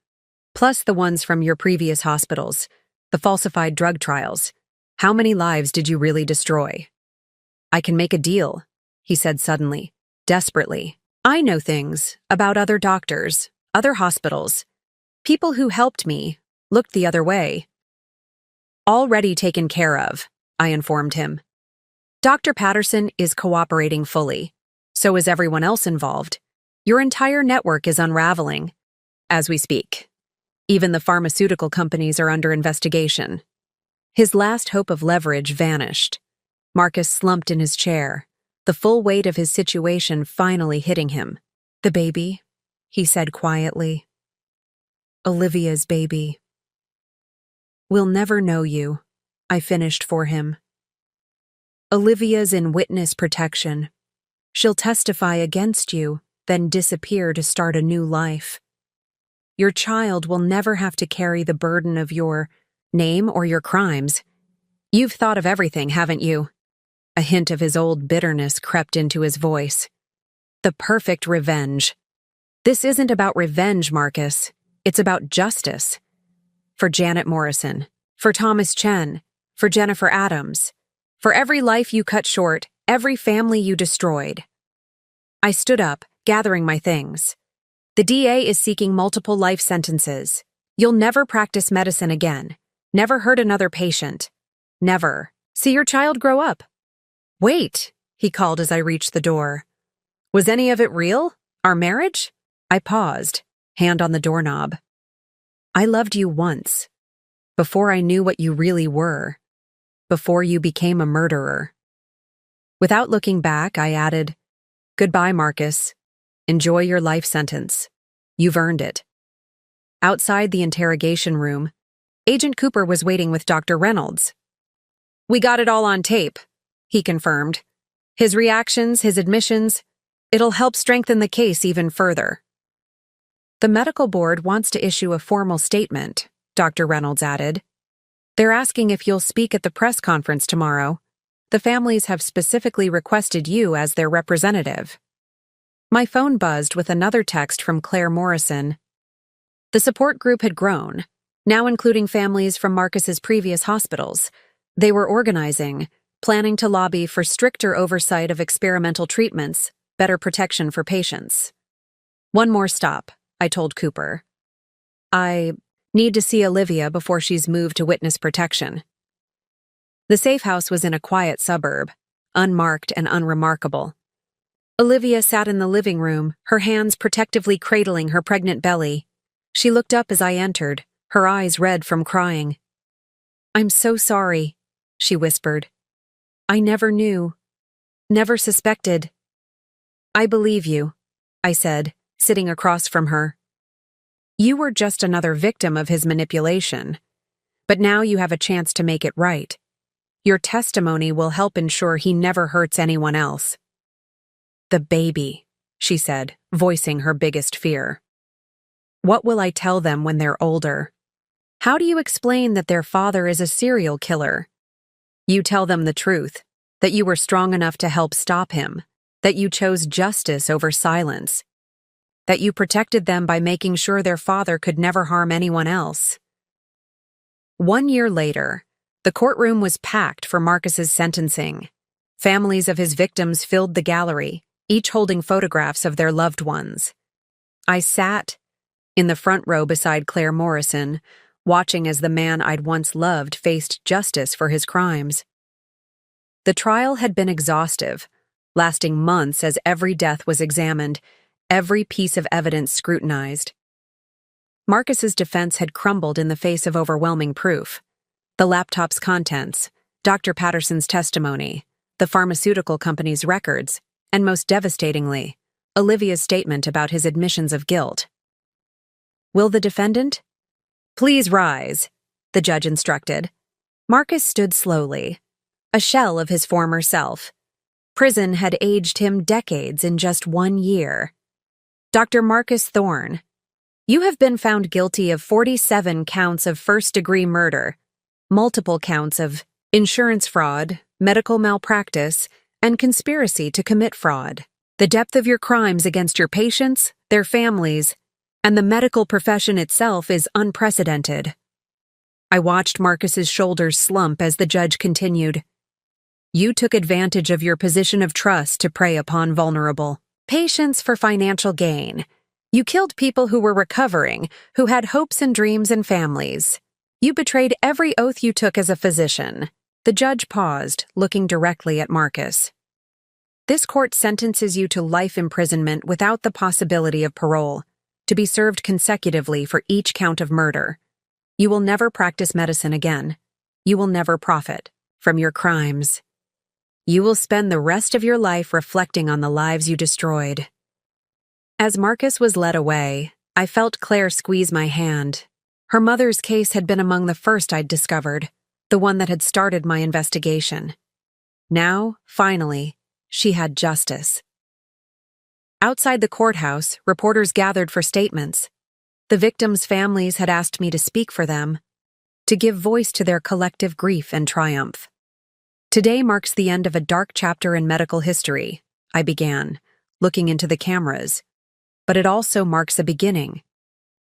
Plus the ones from your previous hospitals, the falsified drug trials. How many lives did you really destroy? I can make a deal, he said suddenly, desperately. I know things about other doctors, other hospitals. People who helped me looked the other way. Already taken care of, I informed him. Dr. Patterson is cooperating fully. So is everyone else involved. Your entire network is unraveling as we speak. Even the pharmaceutical companies are under investigation. His last hope of leverage vanished. Marcus slumped in his chair, the full weight of his situation finally hitting him. The baby, he said quietly. Olivia's baby. We'll never know you, I finished for him. Olivia's in witness protection. She'll testify against you, then disappear to start a new life. Your child will never have to carry the burden of your name or your crimes. You've thought of everything, haven't you? A hint of his old bitterness crept into his voice. The perfect revenge. This isn't about revenge, Marcus. It's about justice. For Janet Morrison, for Thomas Chen, for Jennifer Adams, for every life you cut short, every family you destroyed. I stood up, gathering my things. The DA is seeking multiple life sentences. You'll never practice medicine again. Never hurt another patient. Never. See your child grow up. Wait, he called as I reached the door. Was any of it real? Our marriage? I paused, hand on the doorknob. I loved you once, before I knew what you really were, before you became a murderer. Without looking back, I added, Goodbye, Marcus. Enjoy your life sentence. You've earned it. Outside the interrogation room, Agent Cooper was waiting with Dr. Reynolds. We got it all on tape, he confirmed. His reactions, his admissions, it'll help strengthen the case even further. The medical board wants to issue a formal statement, Dr. Reynolds added. They're asking if you'll speak at the press conference tomorrow. The families have specifically requested you as their representative. My phone buzzed with another text from Claire Morrison. The support group had grown, now including families from Marcus's previous hospitals. They were organizing, planning to lobby for stricter oversight of experimental treatments, better protection for patients. One more stop, I told Cooper. I need to see Olivia before she's moved to witness protection. The safe house was in a quiet suburb, unmarked and unremarkable. Olivia sat in the living room, her hands protectively cradling her pregnant belly. She looked up as I entered, her eyes red from crying. I'm so sorry, she whispered. I never knew, never suspected. I believe you, I said, sitting across from her. You were just another victim of his manipulation, but now you have a chance to make it right. Your testimony will help ensure he never hurts anyone else. The baby, she said, voicing her biggest fear. What will I tell them when they're older? How do you explain that their father is a serial killer? You tell them the truth, that you were strong enough to help stop him, that you chose justice over silence, that you protected them by making sure their father could never harm anyone else. 1 year later, the courtroom was packed for Marcus's sentencing. Families of his victims filled the gallery, each holding photographs of their loved ones. I sat in the front row beside Claire Morrison, watching as the man I'd once loved faced justice for his crimes. The trial had been exhaustive, lasting months as every death was examined, every piece of evidence scrutinized. Marcus's defense had crumbled in the face of overwhelming proof. The laptop's contents, Dr. Patterson's testimony, the pharmaceutical company's records, and most devastatingly, Olivia's statement about his admissions of guilt. "Will the defendant?" "Please rise," the judge instructed. Marcus stood slowly, a shell of his former self. Prison had aged him decades in just 1 year. "Dr. Marcus Thorne, you have been found guilty of 47 counts of first-degree murder, multiple counts of insurance fraud, medical malpractice, and conspiracy to commit fraud. The depth of your crimes against your patients, their families, and the medical profession itself is unprecedented." I watched Marcus's shoulders slump as the judge continued. "You took advantage of your position of trust to prey upon vulnerable patients for financial gain. You killed people who were recovering, who had hopes and dreams and families. You betrayed every oath you took as a physician." The judge paused, looking directly at Marcus. "This court sentences you to life imprisonment without the possibility of parole, to be served consecutively for each count of murder. You will never practice medicine again. You will never profit from your crimes. You will spend the rest of your life reflecting on the lives you destroyed." As Marcus was led away, I felt Claire squeeze my hand. Her mother's case had been among the first I'd discovered, the one that had started my investigation. Now, finally, she had justice. Outside the courthouse, reporters gathered for statements. The victims' families had asked me to speak for them, to give voice to their collective grief and triumph. "Today marks the end of a dark chapter in medical history," I began, looking into the cameras. "But it also marks a beginning.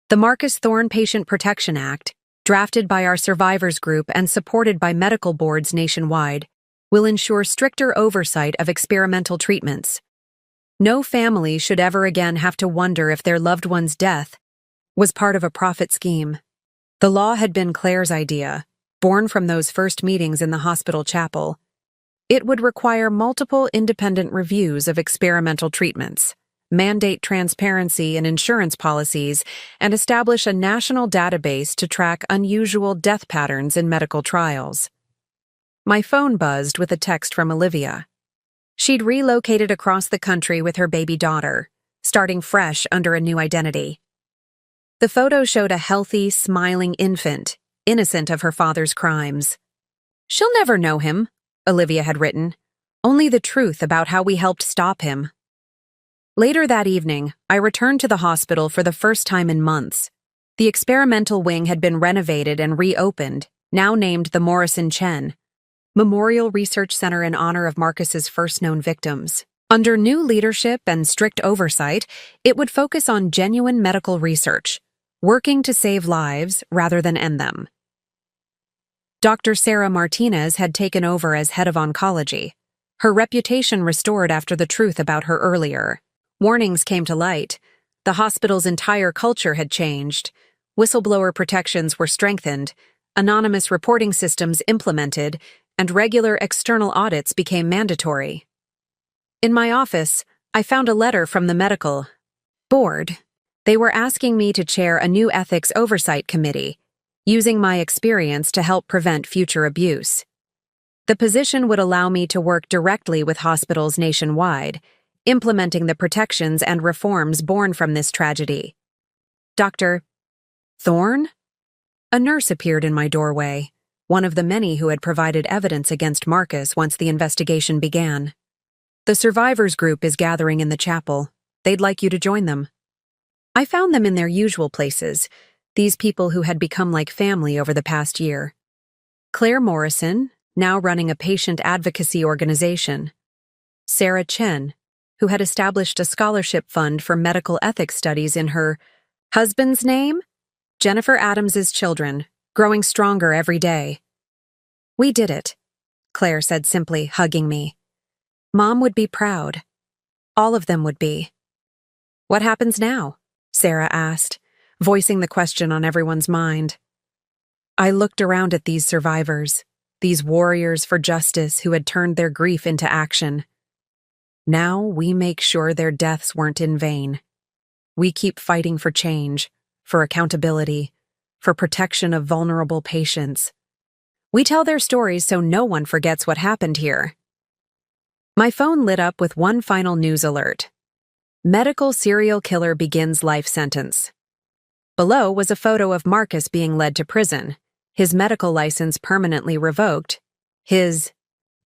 The Marcus Thorne Patient Protection Act, drafted by our survivors group and supported by medical boards nationwide, will ensure stricter oversight of experimental treatments. No family should ever again have to wonder if their loved one's death was part of a profit scheme." The law had been Claire's idea, born from those first meetings in the hospital chapel. It would require multiple independent reviews of experimental treatments, mandate transparency in insurance policies, and establish a national database to track unusual death patterns in medical trials. My phone buzzed with a text from Olivia. She'd relocated across the country with her baby daughter, starting fresh under a new identity. The photo showed a healthy, smiling infant, innocent of her father's crimes. "She'll never know him," Olivia had written. "Only the truth about how we helped stop him." Later that evening, I returned to the hospital for the first time in months. The experimental wing had been renovated and reopened, now named the Morrison Chen Memorial Research Center in honor of Marcus's first known victims. Under new leadership and strict oversight, it would focus on genuine medical research, working to save lives rather than end them. Dr. Sarah Martinez had taken over as head of oncology, her reputation restored after the truth about her earlier. Warnings came to light. The hospital's entire culture had changed. Whistleblower protections were strengthened, anonymous reporting systems implemented, and regular external audits became mandatory. In my office, I found a letter from the medical board. They were asking me to chair a new ethics oversight committee, using my experience to help prevent future abuse. The position would allow me to work directly with hospitals nationwide, implementing the protections and reforms born from this tragedy. "Dr. Thorne?" A nurse appeared in my doorway, one of the many who had provided evidence against Marcus once the investigation began. "The survivors group is gathering in the chapel. They'd like you to join them." I found them in their usual places, these people who had become like family over the past year. Claire Morrison, now running a patient advocacy organization. Sarah Chen, who had established a scholarship fund for medical ethics studies in her husband's name? Jennifer Adams's children, growing stronger every day. "We did it," Claire said simply, hugging me. "Mom would be proud. All of them would be." "What happens now?" Sarah asked, voicing the question on everyone's mind. I looked around at these survivors, these warriors for justice who had turned their grief into action. Now we make sure their deaths weren't in vain. We keep fighting for change, for accountability, for protection of vulnerable patients. We tell their stories so no one forgets what happened here. My phone lit up with one final news alert. Medical serial killer begins life sentence. Below was a photo of Marcus being led to prison, his medical license permanently revoked, his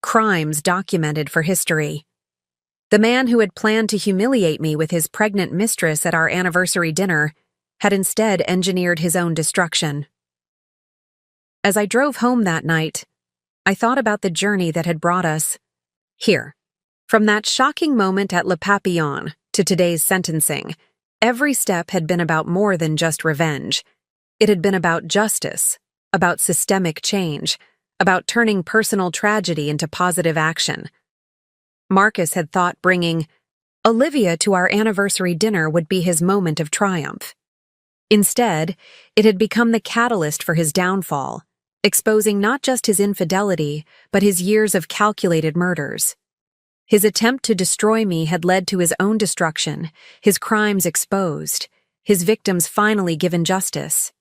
crimes documented for history. The man who had planned to humiliate me with his pregnant mistress at our anniversary dinner had instead engineered his own destruction. As I drove home that night, I thought about the journey that had brought us here. From that shocking moment at Le Papillon to today's sentencing, every step had been about more than just revenge. It had been about justice, about systemic change, about turning personal tragedy into positive action. Marcus had thought bringing Olivia to our anniversary dinner would be his moment of triumph. Instead, it had become the catalyst for his downfall, exposing not just his infidelity, but his years of calculated murders. His attempt to destroy me had led to his own destruction, his crimes exposed, his victims finally given justice.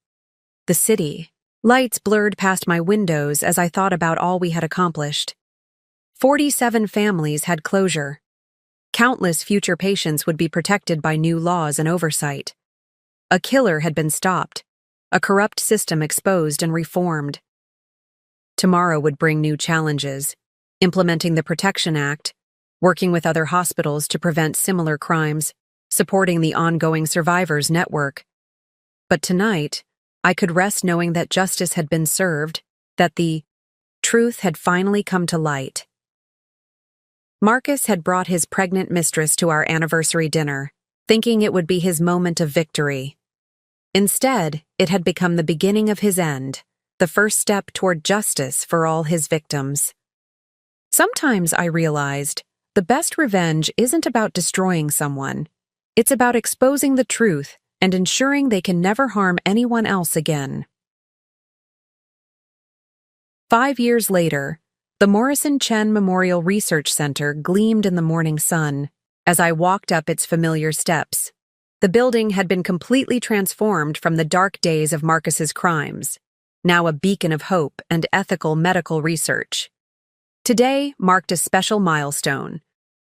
The city. Lights blurred past my windows as I thought about all we had accomplished. 47 families had closure. Countless future patients would be protected by new laws and oversight. A killer had been stopped, a corrupt system exposed and reformed. Tomorrow would bring new challenges, implementing the Protection Act, working with other hospitals to prevent similar crimes, supporting the ongoing survivors network. But tonight, I could rest knowing that justice had been served, that the truth had finally come to light. Marcus had brought his pregnant mistress to our anniversary dinner, thinking it would be his moment of victory. Instead, it had become the beginning of his end, the first step toward justice for all his victims. Sometimes I realized the best revenge isn't about destroying someone. It's about exposing the truth and ensuring they can never harm anyone else again. 5 years later, the Morrison Chen Memorial Research Center gleamed in the morning sun as I walked up its familiar steps. The building had been completely transformed from the dark days of Marcus's crimes, now a beacon of hope and ethical medical research. Today marked a special milestone,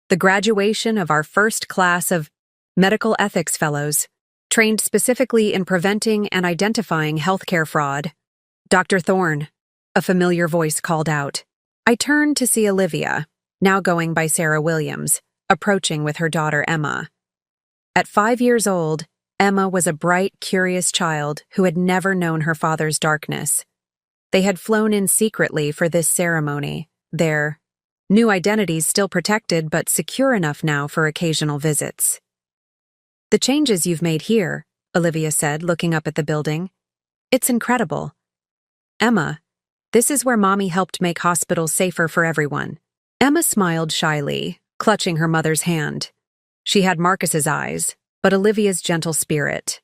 the graduation of our first class of medical ethics fellows, trained specifically in preventing and identifying healthcare fraud. Dr. Thorne, a familiar voice called out. I turned to see Olivia, now going by Sarah Williams, approaching with her daughter Emma. At 5 years old, Emma was a bright, curious child who had never known her father's darkness. They had flown in secretly for this ceremony, their new identities still protected but secure enough now for occasional visits. The changes you've made here, Olivia said, looking up at the building. It's incredible. Emma, this is where Mommy helped make hospitals safer for everyone. Emma smiled shyly, clutching her mother's hand. She had Marcus's eyes, but Olivia's gentle spirit.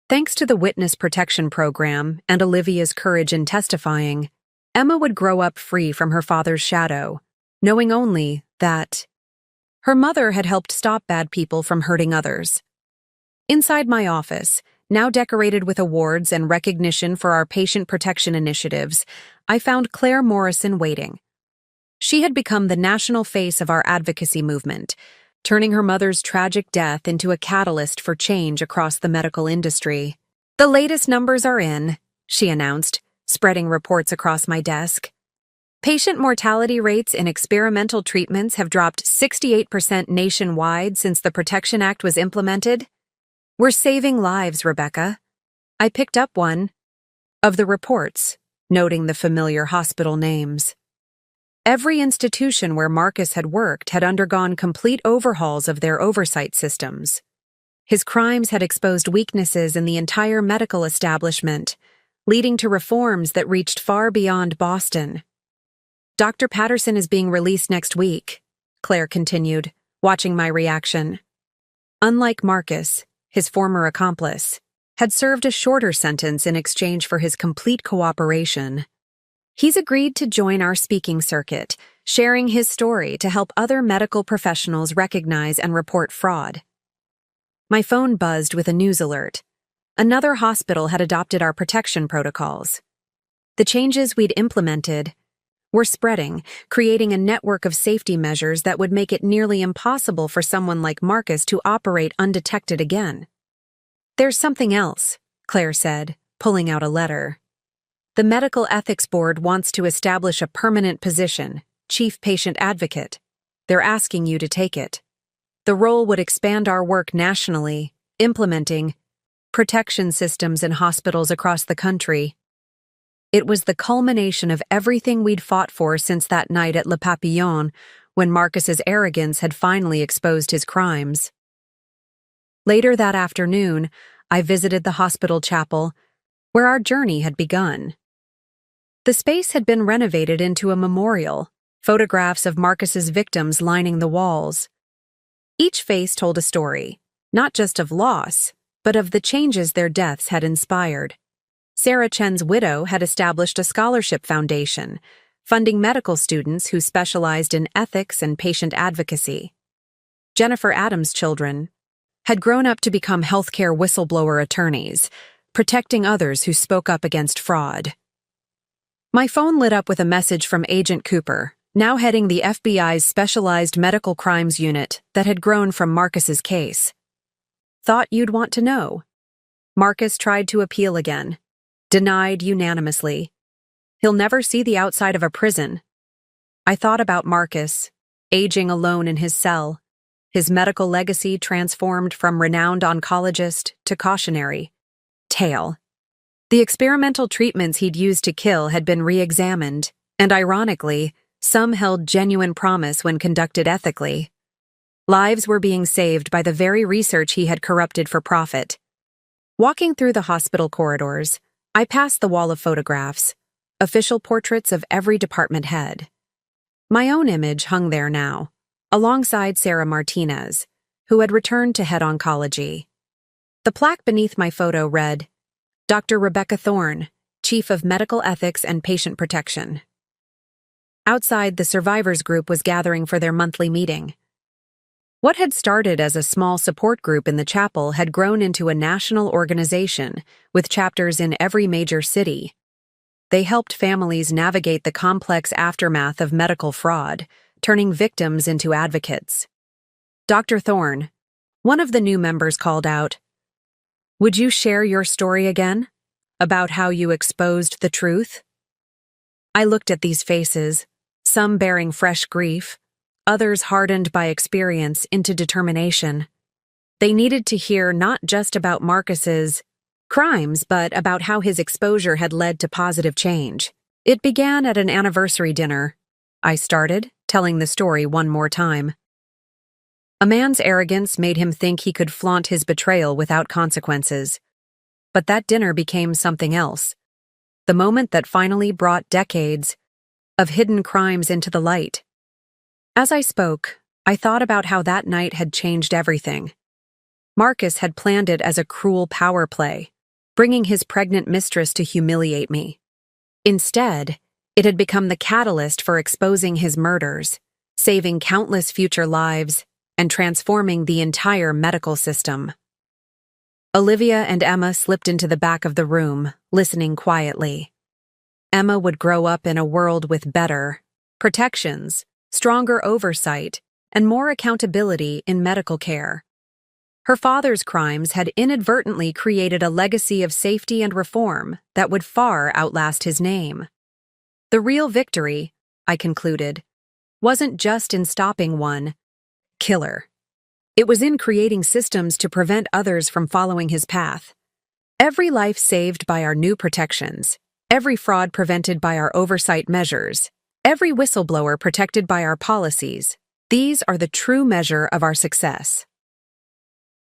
Thanks to the Witness Protection Program and Olivia's courage in testifying, Emma would grow up free from her father's shadow, knowing only that her mother had helped stop bad people from hurting others. Inside my office, now decorated with awards and recognition for our patient protection initiatives, I found Claire Morrison waiting. She had become the national face of our advocacy movement, turning her mother's tragic death into a catalyst for change across the medical industry. The latest numbers are in, she announced, spreading reports across my desk. Patient mortality rates in experimental treatments have dropped 68% nationwide since the Protection Act was implemented. We're saving lives, Rebecca. I picked up one of the reports, noting the familiar hospital names. Every institution where Marcus had worked had undergone complete overhauls of their oversight systems. His crimes had exposed weaknesses in the entire medical establishment, leading to reforms that reached far beyond Boston. Dr. Patterson is being released next week, Claire continued, watching my reaction. Unlike Marcus, his former accomplice, had served a shorter sentence in exchange for his complete cooperation. He's agreed to join our speaking circuit, sharing his story to help other medical professionals recognize and report fraud. My phone buzzed with a news alert. Another hospital had adopted our protection protocols. The changes we'd implemented were spreading, creating a network of safety measures that would make it nearly impossible for someone like Marcus to operate undetected again. "There's something else," Claire said, pulling out a letter. "The Medical Ethics Board wants to establish a permanent position, Chief Patient Advocate. They're asking you to take it. The role would expand our work nationally, implementing protection systems in hospitals across the country." It was the culmination of everything we'd fought for since that night at Le Papillon, when Marcus's arrogance had finally exposed his crimes. Later that afternoon, I visited the hospital chapel, where our journey had begun. The space had been renovated into a memorial, photographs of Marcus's victims lining the walls. Each face told a story, not just of loss, but of the changes their deaths had inspired. Sarah Chen's widow had established a scholarship foundation, funding medical students who specialized in ethics and patient advocacy. Jennifer Adams' children had grown up to become healthcare whistleblower attorneys, protecting others who spoke up against fraud. My phone lit up with a message from Agent Cooper, now heading the FBI's specialized medical crimes unit that had grown from Marcus's case. "Thought you'd want to know." Marcus tried to appeal again. Denied unanimously. He'll never see the outside of a prison. I thought about Marcus, aging alone in his cell, his medical legacy transformed from renowned oncologist to cautionary tale. The experimental treatments he'd used to kill had been re-examined, and ironically, some held genuine promise when conducted ethically. Lives were being saved by the very research he had corrupted for profit. Walking through the hospital corridors, I passed the wall of photographs, official portraits of every department head. My own image hung there now, alongside Sarah Martinez, who had returned to head oncology. The plaque beneath my photo read, "Dr. Rebecca Thorne, Chief of Medical Ethics and Patient Protection." Outside, the survivors group was gathering for their monthly meeting. What had started as a small support group in the chapel had grown into a national organization with chapters in every major city. They helped families navigate the complex aftermath of medical fraud, turning victims into advocates. Dr. Thorne, one of the new members, called out, "Would you share your story again? About how you exposed the truth?" I looked at these faces, some bearing fresh grief, others hardened by experience into determination. They needed to hear not just about Marcus's crimes, but about how his exposure had led to positive change. "It began at an anniversary dinner," I started, telling the story one more time. "A man's arrogance made him think he could flaunt his betrayal without consequences. But that dinner became something else. The moment that finally brought decades of hidden crimes into the light." As I spoke, I thought about how that night had changed everything. Marcus had planned it as a cruel power play, bringing his pregnant mistress to humiliate me. Instead, it had become the catalyst for exposing his murders, saving countless future lives, and transforming the entire medical system. Olivia and Emma slipped into the back of the room, listening quietly. Emma would grow up in a world with better protections, stronger oversight, and more accountability in medical care. Her father's crimes had inadvertently created a legacy of safety and reform that would far outlast his name. The real victory, I concluded, wasn't just in stopping one killer. It was in creating systems to prevent others from following his path. Every life saved by our new protections, every fraud prevented by our oversight measures, every whistleblower protected by our policies, these are the true measure of our success.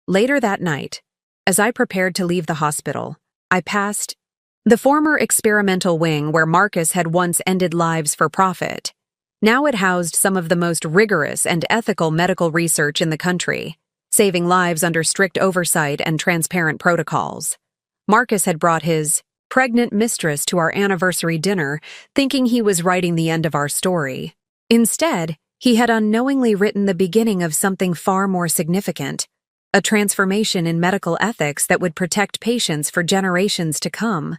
Later that night, as I prepared to leave the hospital, I passed the former experimental wing where Marcus had once ended lives for profit. Now it housed some of the most rigorous and ethical medical research in the country, saving lives under strict oversight and transparent protocols. Marcus had brought his pregnant mistress to our anniversary dinner, thinking he was writing the end of our story. Instead, he had unknowingly written the beginning of something far more significant, a transformation in medical ethics that would protect patients for generations to come.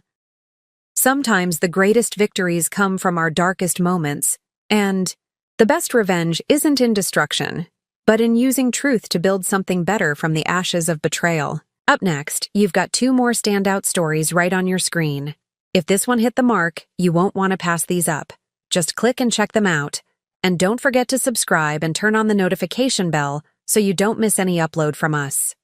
Sometimes the greatest victories come from our darkest moments, and the best revenge isn't in destruction, but in using truth to build something better from the ashes of betrayal. Up next, you've got 2 more standout stories right on your screen. If this one hit the mark, you won't want to pass these up. Just click and check them out. And don't forget to subscribe and turn on the notification bell so you don't miss any upload from us.